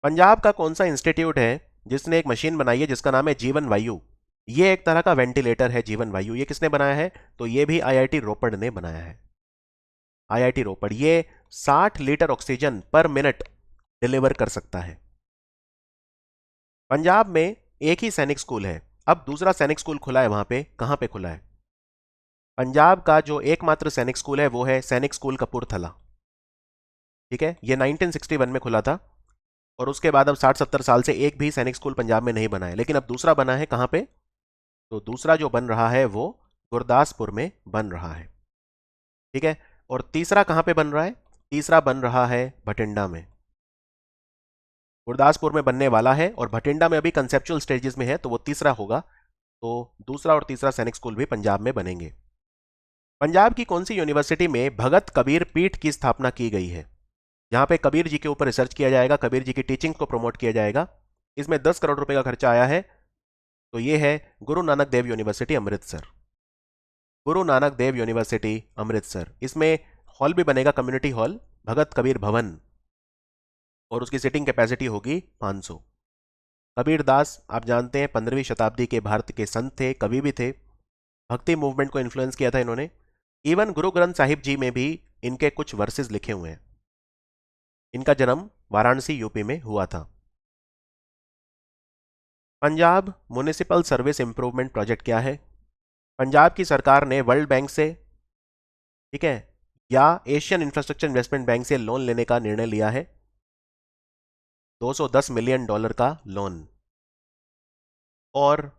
पंजाब का कौन सा इंस्टीट्यूट है जिसने एक मशीन बनाई है जिसका नाम है जीवन वायु? ये एक तरह का वेंटिलेटर है जीवन वायु। ये किसने बनाया है? तो ये भी आईआईटी रोपड़ ने बनाया है। आईआईटी रोपड़। ये 60 लीटर ऑक्सीजन पर मिनट डिलीवर कर सकता है। पंजाब में एक ही सैनिक स्कूल है, अब दूसरा सैनिक स्कूल खुला है वहां पे। कहां पे खुला है? पंजाब का जो एकमात्र सैनिक स्कूल है वो है सैनिक स्कूल कपूरथला। ठीक है, ये 1961 में खुला था, और उसके बाद अब 60-70 साल से एक भी सैनिक स्कूल पंजाब में नहीं बना है। लेकिन अब दूसरा बना है। कहां पे? तो दूसरा जो बन रहा है वो गुरदासपुर में बन रहा है। ठीक है, और तीसरा कहां पे बन रहा है? तीसरा बन रहा है भटिंडा में। गुरदासपुर में बनने वाला है और भटिंडा में अभी कंसेप्चुअल स्टेजेस में है, तो वो तीसरा होगा। तो दूसरा और तीसरा सैनिक स्कूल भी पंजाब में बनेंगे। पंजाब की कौन सी यूनिवर्सिटी में भगत कबीर पीठ की स्थापना की गई है? जहां पे कबीर जी के ऊपर रिसर्च किया जाएगा, कबीर जी की टीचिंग को प्रमोट किया जाएगा। इसमें 10 करोड़ रुपए का खर्चा आया है। तो ये है गुरु नानक देव यूनिवर्सिटी अमृतसर। गुरु नानक देव यूनिवर्सिटी अमृतसर। इसमें हॉल भी बनेगा, कम्युनिटी हॉल, भगत कबीर भवन, और उसकी सीटिंग कैपेसिटी होगी 500। कबीरदास आप जानते हैं 15वीं शताब्दी के भारत के संत थे, कवि भी थे। भक्ति मूवमेंट को इन्फ्लुएंस किया था इन्होंने। इवन गुरु ग्रंथ साहिब जी में भी इनके कुछ वर्सेस लिखे हुए हैं। इनका जन्म वाराणसी यूपी में हुआ था। Punjab municipal service improvement project क्या है? पंजाब की सरकार ने वर्ल्ड बैंक से, ठीक है, या एशियन इंफ्रास्ट्रक्चर इन्वेस्टमेंट बैंक से लोन लेने का निर्णय लिया है। $210 मिलियन का लोन। और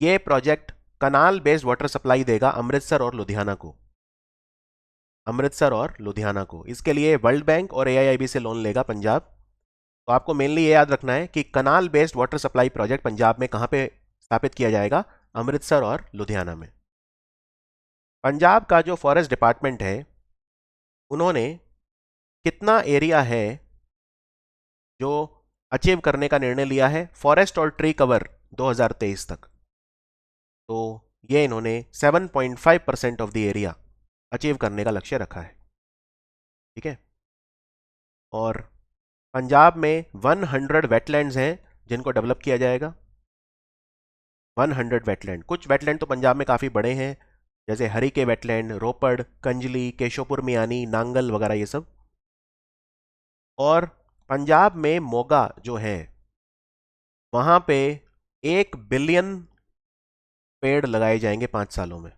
यह प्रोजेक्ट कनाल बेस्ड वाटर सप्लाई देगा अमृतसर और लुधियाना को। अमृतसर और लुधियाना को। इसके लिए वर्ल्ड बैंक और एआईआईबी से लोन लेगा पंजाब। तो आपको मेनली ये याद रखना है कि canal based water supply project Punjab में कहां पे स्थापित किया जाएगा? अमृतसर और लुधियाना में। पंजाब का जो फॉरेस्ट डिपार्टमेंट है, उन्होंने कितना एरिया है जो अचीव करने का निर्णय लिया है फॉरेस्ट और ट्री कवर 2023 तक? तो ये इन्होंने 7.5% ऑफ द एरिया अचीव करने का लक्ष्य रखा है। ठीक है, और पंजाब में 100 वेटलैंड्स हैं जिनको डेवलप किया जाएगा। 100 वेटलैंड। कुछ वेटलैंड तो पंजाब में काफ़ी बड़े हैं, जैसे हरी के वेटलैंड, रोपड़, कंजली, केशोपुर मियानी, नांगल वगैरह ये सब। और पंजाब में मोगा जो है वहां पे 1 बिलियन पेड़ लगाए जाएंगे 5 सालों में।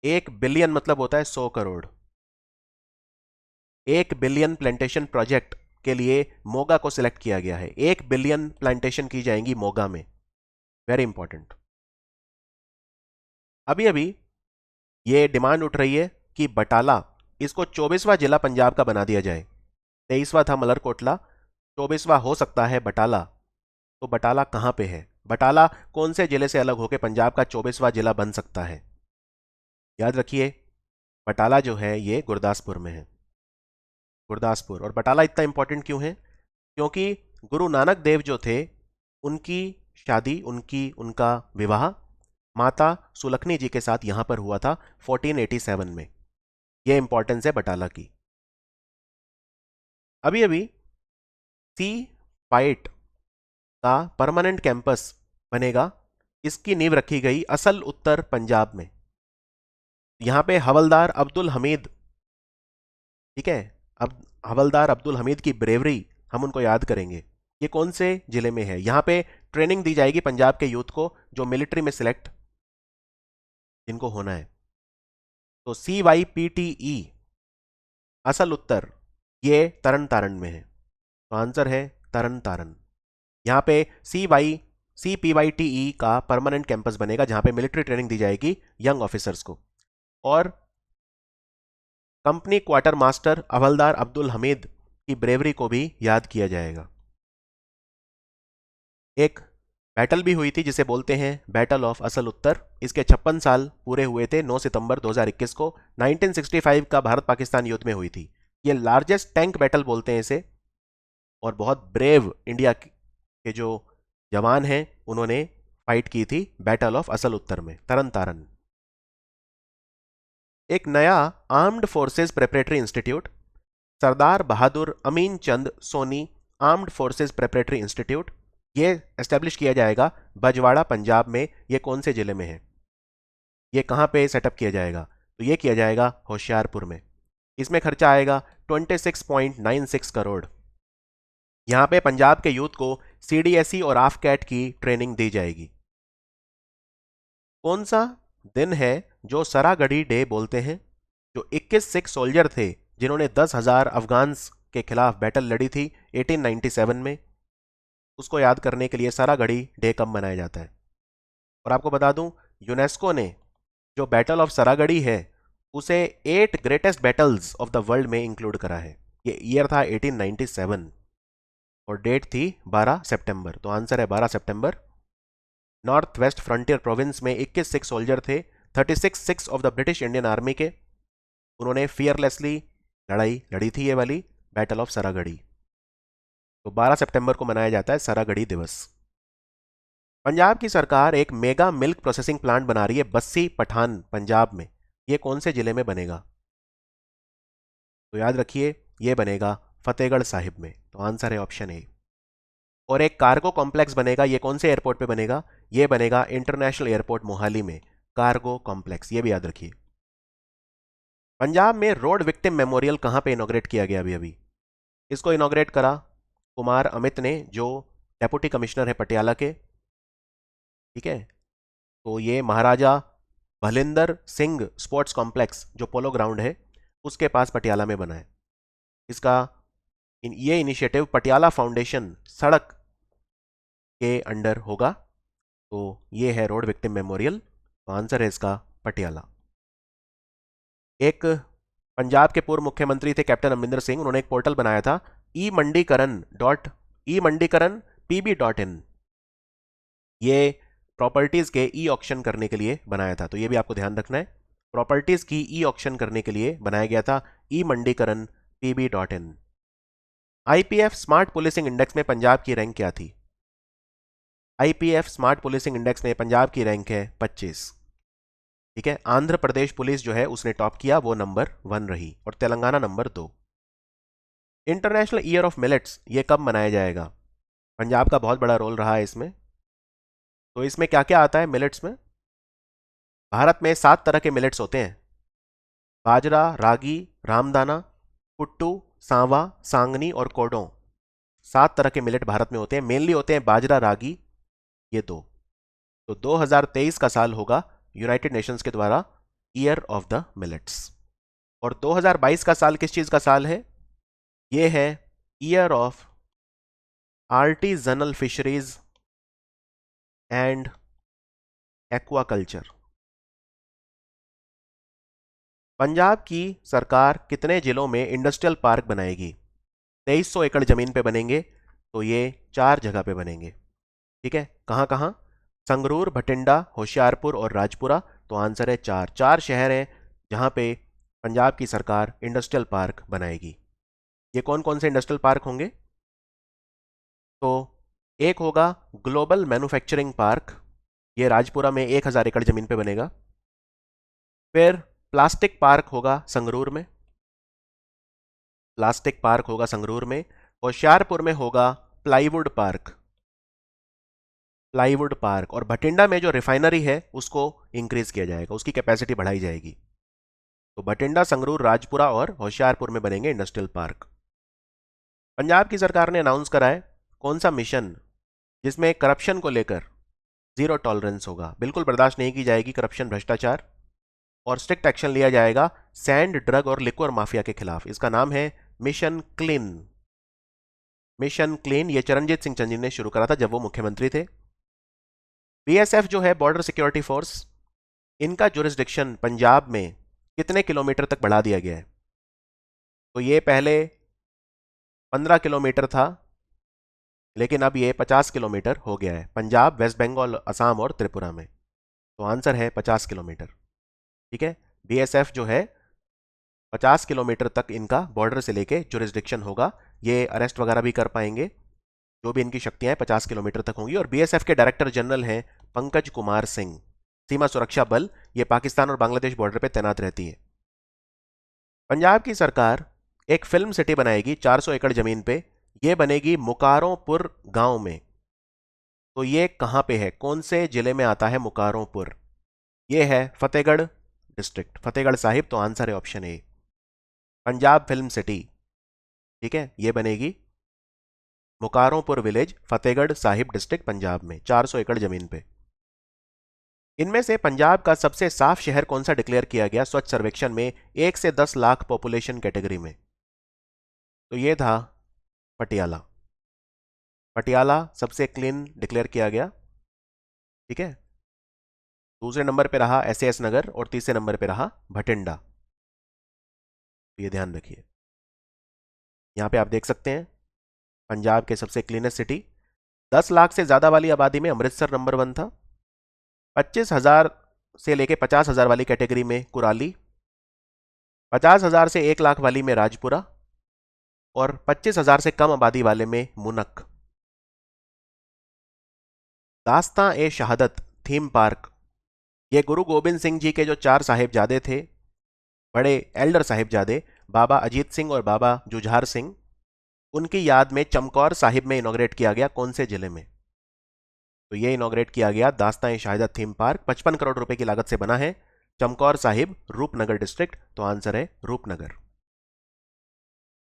1 बिलियन मतलब होता है 100 करोड़। 1 बिलियन प्लांटेशन प्रोजेक्ट के लिए मोगा को सिलेक्ट किया गया है। 1 बिलियन प्लांटेशन की जाएंगी मोगा में। Very important. अभी अभी ये डिमांड उठ रही है कि बटाला, इसको 24वां जिला पंजाब का बना दिया जाए। 23वां था मलरकोटला, 24वां हो सकता है बटाला। तो बटाला कहां पे है? बटाला कौन से जिले से अलग होकर पंजाब का 24वां जिला बन सकता है? याद रखिए, बटाला जो है ये गुरदासपुर में है। गुरदासपुर। और बटाला इतना इंपॉर्टेंट क्यों है? क्योंकि गुरु नानक देव जो थे, उनकी शादी, उनका विवाह माता सुलखनी जी के साथ यहां पर हुआ था 1487 में। यह इंपॉर्टेंस है बटाला की। अभी अभी सी फाइट का परमानेंट कैंपस बनेगा, इसकी नींव रखी गई असल उत्तर पंजाब में। यहां पे हवलदार अब्दुल हमीद, ठीक है, अब हवलदार अब्दुल हमीद की ब्रेवरी हम उनको याद करेंगे। ये कौन से जिले में है? यहां पे ट्रेनिंग दी जाएगी पंजाब के यूथ को जो मिलिट्री में सिलेक्ट जिनको होना है। तो CYPTE असल उत्तर ये तरन तारण में है, तो आंसर है तरन तारण। यहां पे CPYTE का परमानेंट कैंपस बनेगा जहां पे मिलिट्री ट्रेनिंग दी जाएगी यंग ऑफिसर्स को। और कंपनी क्वार्टर मास्टर हवलदार अब्दुल हमीद की ब्रेवरी को भी याद किया जाएगा। एक बैटल भी हुई थी जिसे बोलते हैं बैटल ऑफ असल उत्तर। इसके 56 साल पूरे हुए थे 9 सितंबर 2021 को। 1965 का भारत पाकिस्तान युद्ध में हुई थी। ये लार्जेस्ट टैंक बैटल बोलते हैं इसे, और बहुत ब्रेव इंडिया के जो जवान हैं उन्होंने फाइट की थी बैटल ऑफ असल उत्तर में, तरन तारण। एक नया armed forces preparatory institute, Sardar Bahadur Amin Chand Soni armed forces preparatory institute, ये एस्टेब्लिश किया जाएगा बजवाड़ा पंजाब में। ये कौन से जिले में है? ये कहां पे सेटअप किया जाएगा? तो ये किया जाएगा होशियारपुर में। इसमें खर्चा आएगा 26.96 करोड़। यहां पे पंजाब के यूथ को CDSE और AFCAT की ट्रेनिंग दी जाएगी। कौन सा दिन है जो सरागढ़ी डे बोलते हैं? जो 21 सिख सोल्जर थे जिन्होंने 10,000 अफगान्स के खिलाफ बैटल लड़ी थी 1897 में, उसको याद करने के लिए सरागढ़ी डे कब मनाया जाता है? और आपको बता दूं, यूनेस्को ने जो बैटल ऑफ सरागढ़ी है उसे 8 greatest battles of the world में इंक्लूड करा है। ये ईयर था 1897 और डेट थी 12 सितंबर, तो आंसर है 12 सितंबर। नॉर्थ वेस्ट फ्रंटियर प्रोविंस में 21 सिख सोल्जर थे, 36 six of the British Indian army के। उन्होंने फियरलेसली लड़ाई लड़ी थी, ये वाली बैटल ऑफ सरागढ़ी। तो 12 सितंबर को मनाया जाता है सरागढ़ी दिवस। पंजाब की सरकार एक मेगा मिल्क प्रोसेसिंग प्लांट बना रही है बस्सी पठान पंजाब में। ये कौन से जिले में बनेगा? तो याद रखिए ये बनेगा फतेहगढ़ साहिब में, तो आंसर है ऑप्शन ए। और एक कार्गो कॉम्प्लेक्स बनेगा, ये कौन से एयरपोर्ट पे बनेगा? ये बनेगा इंटरनेशनल एयरपोर्ट मोहाली में, कार्गो कॉम्प्लेक्स, ये भी याद रखिए। पंजाब में रोड विक्टिम मेमोरियल कहां पे इनॉग्रेट किया गया अभी अभी? इसको इनॉग्रेट करा कुमार अमित ने, जो डेप्यूटी कमिश्नर है पटियाला के, ठीक है। तो ये महाराजा भलिंदर सिंह स्पोर्ट्स कॉम्प्लेक्स जो पोलो ग्राउंड है उसके पास पटियाला में बना है। इसका ये इनिशिएटिव पटियाला फाउंडेशन सड़क के अंडर होगा। तो ये है रोड विक्टिम मेमोरियल, तो आंसर है इसका पटियाला। एक पंजाब के पूर्व मुख्यमंत्री थे कैप्टन अमरिंदर सिंह, उन्होंने एक पोर्टल बनाया था emandikaran.pb.in। ये प्रॉपर्टीज के ई ऑक्शन करने के लिए बनाया था, तो ये भी आपको ध्यान रखना है। प्रॉपर्टीज की ई ऑक्शन करने के लिए बनाया गया था emandikaran.pb.in। IPF smart policing index में पंजाब की रैंक क्या थी? IPF स्मार्ट पुलिसिंग इंडेक्स में पंजाब की रैंक है 25, ठीक है। आंध्र प्रदेश पुलिस जो है उसने टॉप किया, वो नंबर 1 रही, और Telangana number 2। International year of millets ये कब मनाया जाएगा? पंजाब का बहुत बड़ा रोल रहा है इसमें। तो इसमें क्या क्या आता है मिलेट्स में? भारत में 7 तरह के मिलेट्स होते हैं, बाजरा, रागी, रामदाना, पुट्टू, सांवा, सांगनी और कोडो। 7 तरह के मिलेट भारत में होते हैं, मेनली होते हैं बाजरा, रागी, ये दो। तो 2023 का साल होगा यूनाइटेड नेशंस के द्वारा ईयर ऑफ द मिलेट्स। और 2022 का साल किस चीज का साल है? ये है year of artisanal fisheries and aquaculture. Punjab की सरकार कितने जिलों में इंडस्ट्रियल पार्क बनाएगी? 2300 एकड़ जमीन पे बनेंगे, तो ये 4 जगह पे बनेंगे, ठीक है। कहां कहां? संगरूर, भटिंडा, होशियारपुर और राजपुरा। तो आंसर है 4 शहर हैं जहां पे पंजाब की सरकार इंडस्ट्रियल पार्क बनाएगी। ये कौन कौन से इंडस्ट्रियल पार्क होंगे? तो एक होगा ग्लोबल मैन्युफैक्चरिंग पार्क, ये राजपुरा में 1000 एकड़ जमीन पे बनेगा। फिर प्लास्टिक पार्क होगा संगरूर में, प्लास्टिक पार्क होगा संगरूर में। होशियारपुर में होगा प्लाईवुड पार्क, प्लाईवुड पार्क। और भटिंडा में जो रिफाइनरी है उसको इंक्रीज किया जाएगा, उसकी कैपेसिटी बढ़ाई जाएगी। तो भटिंडा, संगरूर, राजपुरा और होशियारपुर में बनेंगे इंडस्ट्रियल पार्क। पंजाब की सरकार ने अनाउंस करा है कौन सा मिशन जिसमें करप्शन को लेकर जीरो टॉलरेंस होगा, बिल्कुल बर्दाश्त नहीं की जाएगी करप्शन, भ्रष्टाचार, और स्ट्रिक्ट एक्शन लिया जाएगा सैंड, ड्रग और लिक्वर माफिया के खिलाफ। इसका नाम है मिशन क्लीन। मिशन क्लीन ये चरणजीत सिंह चन्नी ने शुरू करा था जब वो मुख्यमंत्री थे। बीएसएफ जो है बॉर्डर सिक्योरिटी फोर्स, इनका जुरिस्डिक्शन पंजाब में कितने किलोमीटर तक बढ़ा दिया गया है? तो ये पहले 15 किलोमीटर था, लेकिन अब ये 50 किलोमीटर हो गया है पंजाब, वेस्ट बंगाल, असम और त्रिपुरा में। तो आंसर है 50 किलोमीटर। ठीक है, बीएसएफ जो है 50 किलोमीटर तक इनका बॉर्डर से लेके जुरिस्डिक्शन होगा, ये अरेस्ट वगैरह भी कर पाएंगे, जो भी इनकी शक्तियां 50 किलोमीटर तक होंगी। और बीएसएफ के डायरेक्टर जनरल हैं पंकज कुमार सिंह। सीमा सुरक्षा बल ये पाकिस्तान और बांग्लादेश बॉर्डर पे तैनात रहती है। पंजाब की सरकार एक फिल्म सिटी बनाएगी 400 एकड़ जमीन पे, ये बनेगी मुकारोंपुर गांव में। तो ये कहां पे है, कौन से जिले में आता है मुकारोंपुर? ये है फतेहगढ़ डिस्ट्रिक्ट, फतेहगढ़ साहिब। तो आंसर है option A, Punjab film city. ठीक है, ये बनेगी मुकारोंपुर विलेज, फतेहगढ़ साहिब डिस्ट्रिक्ट, पंजाब में 400 एकड़ जमीन पे। इनमें से पंजाब का सबसे साफ शहर कौन सा डिक्लेयर किया गया स्वच्छ सर्वेक्षण में 1 से 10 लाख पॉपुलेशन कैटेगरी में? तो ये था पटियाला। पटियाला सबसे क्लीन डिक्लेयर किया गया। ठीक है, दूसरे नंबर पे रहा एसएएस नगर और तीसरे नंबर पे रहा भटिंडा। तो ये ध्यान रखिए। यहां पे आप देख सकते हैं पंजाब के सबसे क्लीनेस्ट सिटी। 10 लाख से ज्यादा वाली आबादी में अमृतसर नंबर 1 था। 25,000 से लेके 50,000 वाली कैटेगरी में कुराली, 50,000 से 1 लाख वाली में राजपुरा, और 25,000 से कम आबादी वाले में मुनक। दास्तां ए शहादत थीम पार्क, ये गुरु गोबिंद सिंह जी के जो 4 साहिबजादे थे, बड़े एल्डर साहिबजादे, बाबा अजीत सिंह और बाबा जुझार सिंह, उनकी याद में चमकौर साहिब में इनॉग्रेट किया गया, कौन से जिले में? तो ये इनॉग्रेट किया गया दास्तां ए शहादत थीम पार्क, 55 करोड़ रुपए की लागत से बना है, चमकौर साहिब, रूपनगर डिस्ट्रिक्ट। तो आंसर है रूपनगर।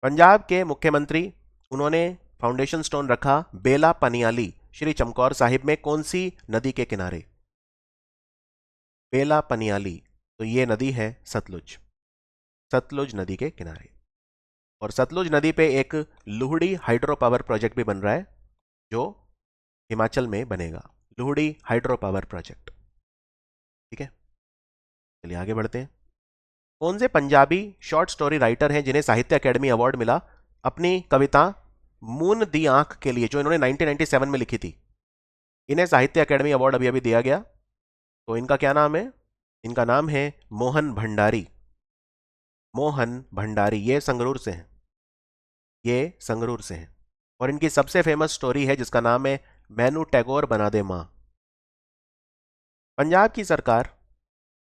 पंजाब के मुख्यमंत्री, उन्होंने फाउंडेशन स्टोन रखा बेला पनियाली श्री चमकौर साहिब में, कौन सी नदी के किनारे? बेला पनियाली, तो ये नदी है सतलुज, सतलुज नदी के किनारे। और सतलुज नदी पे एक लुहड़ी हाइड्रो पावर प्रोजेक्ट भी बन रहा है जो हिमाचल में बनेगा, लुहड़ी हाइड्रो पावर प्रोजेक्ट। ठीक है, चलिए आगे बढ़ते हैं। कौन से पंजाबी शॉर्ट स्टोरी राइटर हैं जिन्हें साहित्य अकेडमी अवार्ड मिला अपनी कविता मून दी आंख के लिए, जो इन्होंने 1997 में लिखी थी? इन्हें साहित्य अकेडमी अवार्ड अभी अभी दिया गया। तो इनका क्या नाम है? इनका नाम है मोहन भंडारी। मोहन भंडारी, ये संगरूर से हैं, ये संगरूर से हैं। और इनकी सबसे फेमस स्टोरी है जिसका नाम है मैनू टैगोर बना दे मां। पंजाब की सरकार,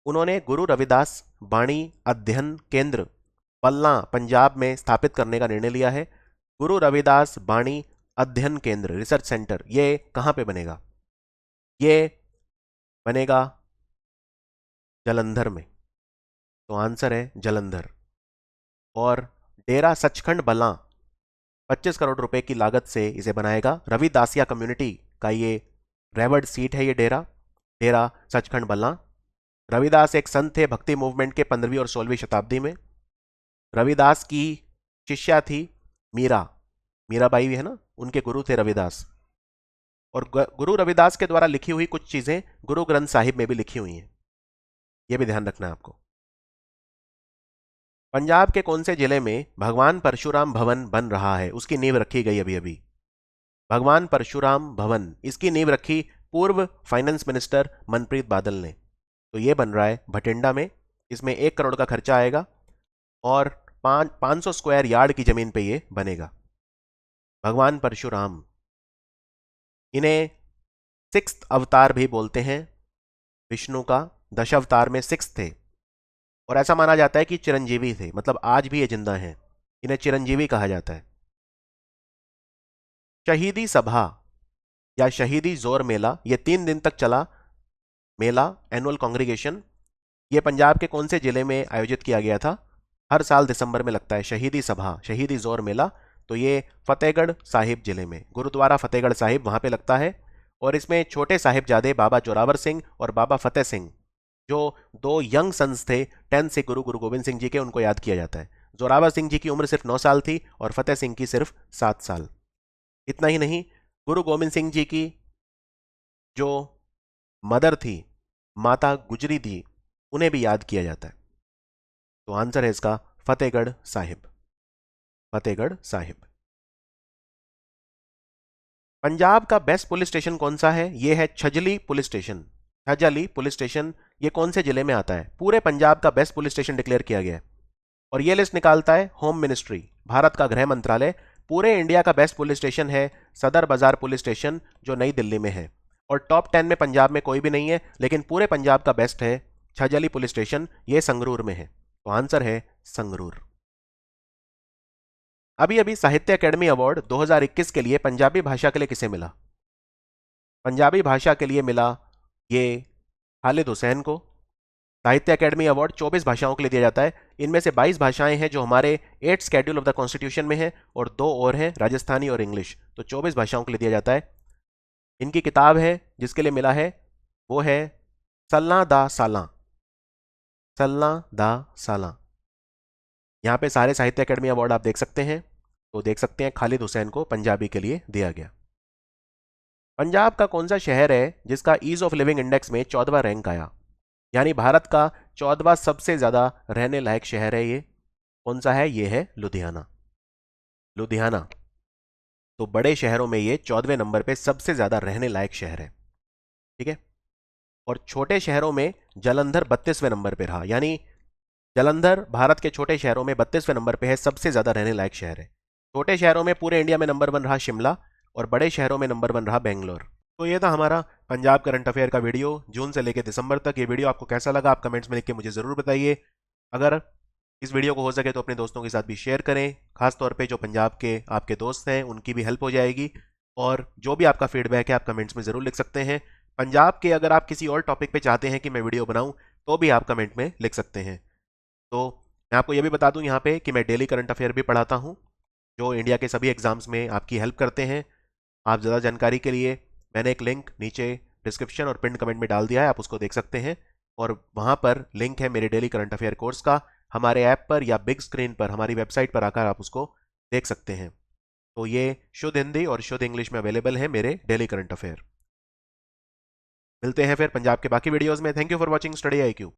उन्होंने गुरु रविदास बाणी अध्ययन केंद्र पलना पंजाब में स्थापित करने का निर्णय लिया है। गुरु रविदास बाणी अध्ययन केंद्र रिसर्च सेंटर, ये कहां पे बनेगा? ये बनेगा जलंधर में। तो आंसर है जलंधर। और डेरा सचखंड बलां 25 करोड़ रुपए की लागत से इसे बनाएगा। रविदासिया कम्युनिटी का ये रेवर्ड सीट है, ये डेरा, डेरा सचखंड बलां। रविदास एक संत थे भक्ति मूवमेंट के 15वीं और 16वीं शताब्दी में। रविदास की शिष्या थी मीरा, मीराबाई भी है ना, उनके गुरु थे रविदास। और गुरु रविदास के द्वारा लिखी हुई कुछ चीजें गुरु ग्रंथ साहिब में भी लिखी हुई हैं, यह भी ध्यान रखना है आपको। पंजाब के कौन से जिले में भगवान परशुराम भवन बन रहा है, उसकी नींव रखी गई अभी अभी? भगवान परशुराम भवन, इसकी नींव रखी पूर्व फाइनेंस मिनिस्टर मनप्रीत बादल ने। तो ये बन रहा है भटिंडा में, इसमें 1 करोड़ का खर्चा आएगा और 500 स्क्वायर यार्ड की जमीन पे ये बनेगा। भगवान परशुराम, इन्हें सिक्स्थ अवतार भी बोलते हैं। विष्णु का दशावतार में सिक्स्थ थे, और ऐसा माना जाता है कि चिरंजीवी थे, मतलब आज भी ये जिंदा हैं। इन्हें चिरंजीवी कहा जाता है। शहीदी सभा या शहीदी जोर मेला, ये 3 दिन तक चला मेला, एनुअल कांग्रीगेशन। ये पंजाब के कौन से जिले में आयोजित किया गया था? हर साल दिसंबर में लगता है शहीदी सभा, शहीदी जोर मेला। तो ये फतेहगढ़ साहिब जिले में, गुरुद्वारा फतेहगढ़ साहिब, वहां पे लगता है। और इसमें छोटे साहिबजादे बाबा जोरावर सिंह और बाबा फतेह सिंह, जो 2 यंग सन्स थे 10 से गुरु गोविंद सिंह जी के, उनको याद किया जाता है। जोरावर सिंह जी की उम्र सिर्फ 9 साल थी और फतेह सिंह की सिर्फ 7 साल। इतना ही नहीं, गुरु गोविंद सिंह जी की जो मदर थी, माता गुजरी थी, उन्हें भी याद किया जाता है। तो आंसर है इसका फतेहगढ़ साहिब, फतेहगढ़ साहिब। पंजाब का बेस्ट पुलिस स्टेशन कौन सा है? यह है छजली पुलिस स्टेशन। छजली पुलिस स्टेशन ये कौन से जिले में आता है? पूरे पंजाब का बेस्ट पुलिस स्टेशन डिक्लेयर किया गया है, और ये लिस्ट निकालता है होम मिनिस्ट्री, भारत का गृह मंत्रालय। पूरे इंडिया का बेस्ट पुलिस स्टेशन है सदर बाजार पुलिस स्टेशन, जो नई दिल्ली में है। और टॉप 10 में पंजाब में कोई भी नहीं है, लेकिन पूरे पंजाब का बेस्ट है छजली पुलिस स्टेशन, ये संगरूर में है। तो आंसर है संगरूर। अभी अभी साहित्य अकेडमी अवार्ड 2021 के लिए पंजाबी भाषा के लिए किसे मिला? पंजाबी भाषा के लिए मिला ये खालिद हुसैन को। साहित्य अकेडमी अवार्ड 24 भाषाओं के लिए दिया जाता है। इनमें से 22 भाषाएं हैं जो हमारे 8th schedule of the constitution में है, और 2 और हैं, राजस्थानी और इंग्लिश। तो 24 भाषाओं के लिए दिया जाता है। इनकी किताब है जिसके लिए मिला है, वो है सल्ला दा साला, सल्ला दा साला। यहाँ पे सारे साहित्य अकेडमी अवार्ड आप देख सकते हैं। तो देख सकते हैं खालिद हुसैन को पंजाबी के लिए दिया गया। पंजाब का कौन सा शहर है जिसका ईज ऑफ लिविंग इंडेक्स में 14वां रैंक आया? यानी भारत का 14वां सबसे ज्यादा रहने लायक शहर है ये। कौन सा है? ये है लुधियाना। लुधियाना। तो बड़े शहरों में ये 14वें नंबर पे सबसे ज्यादा रहने लायक शहर है। ठीक है। और छोटे शहरों में जालंधर 32वें नंबर पे रहा, यानी जालंधर भारत के छोटे शहरों में 32वें नंबर पे है, सबसे ज्यादा रहने लायक शहर है। छोटे शहरों में पूरे इंडिया में नंबर 1 रहा शिमला, और बड़े शहरों में नंबर 1 रहा बेंगलोर। तो ये था हमारा पंजाब करंट अफेयर का वीडियो जून से लेकर दिसंबर तक। ये वीडियो आपको कैसा लगा आप कमेंट्स में लिख के मुझे ज़रूर बताइए। अगर इस वीडियो को हो सके तो अपने दोस्तों के साथ भी शेयर करें, खासतौर पे जो पंजाब के आपके दोस्त हैं उनकी भी हेल्प हो जाएगी। और जो भी आपका फीडबैक है आप कमेंट्स में ज़रूर लिख सकते हैं। पंजाब के अगर आप किसी और टॉपिक पे चाहते हैं कि मैं वीडियो बनाऊं तो भी आप कमेंट में लिख सकते हैं। तो मैं आपको ये भी बता दूं यहाँ पे कि मैं डेली करंट अफेयर भी पढ़ाता हूँ, जो इंडिया के सभी एग्जाम्स में आपकी हेल्प करते हैं। आप ज़्यादा जानकारी के लिए मैंने एक लिंक नीचे डिस्क्रिप्शन और पिन कमेंट में डाल दिया है, आप उसको देख सकते हैं। और वहाँ पर लिंक है मेरे डेली करंट अफेयर कोर्स का। हमारे ऐप पर या बिग स्क्रीन पर हमारी वेबसाइट पर आकर आप उसको देख सकते हैं। तो ये शुद्ध हिंदी और शुद्ध इंग्लिश में अवेलेबल है मेरे डेली करंट अफेयर। मिलते हैं फिर पंजाब के बाकी वीडियोस में। Thank you for watching study IQ।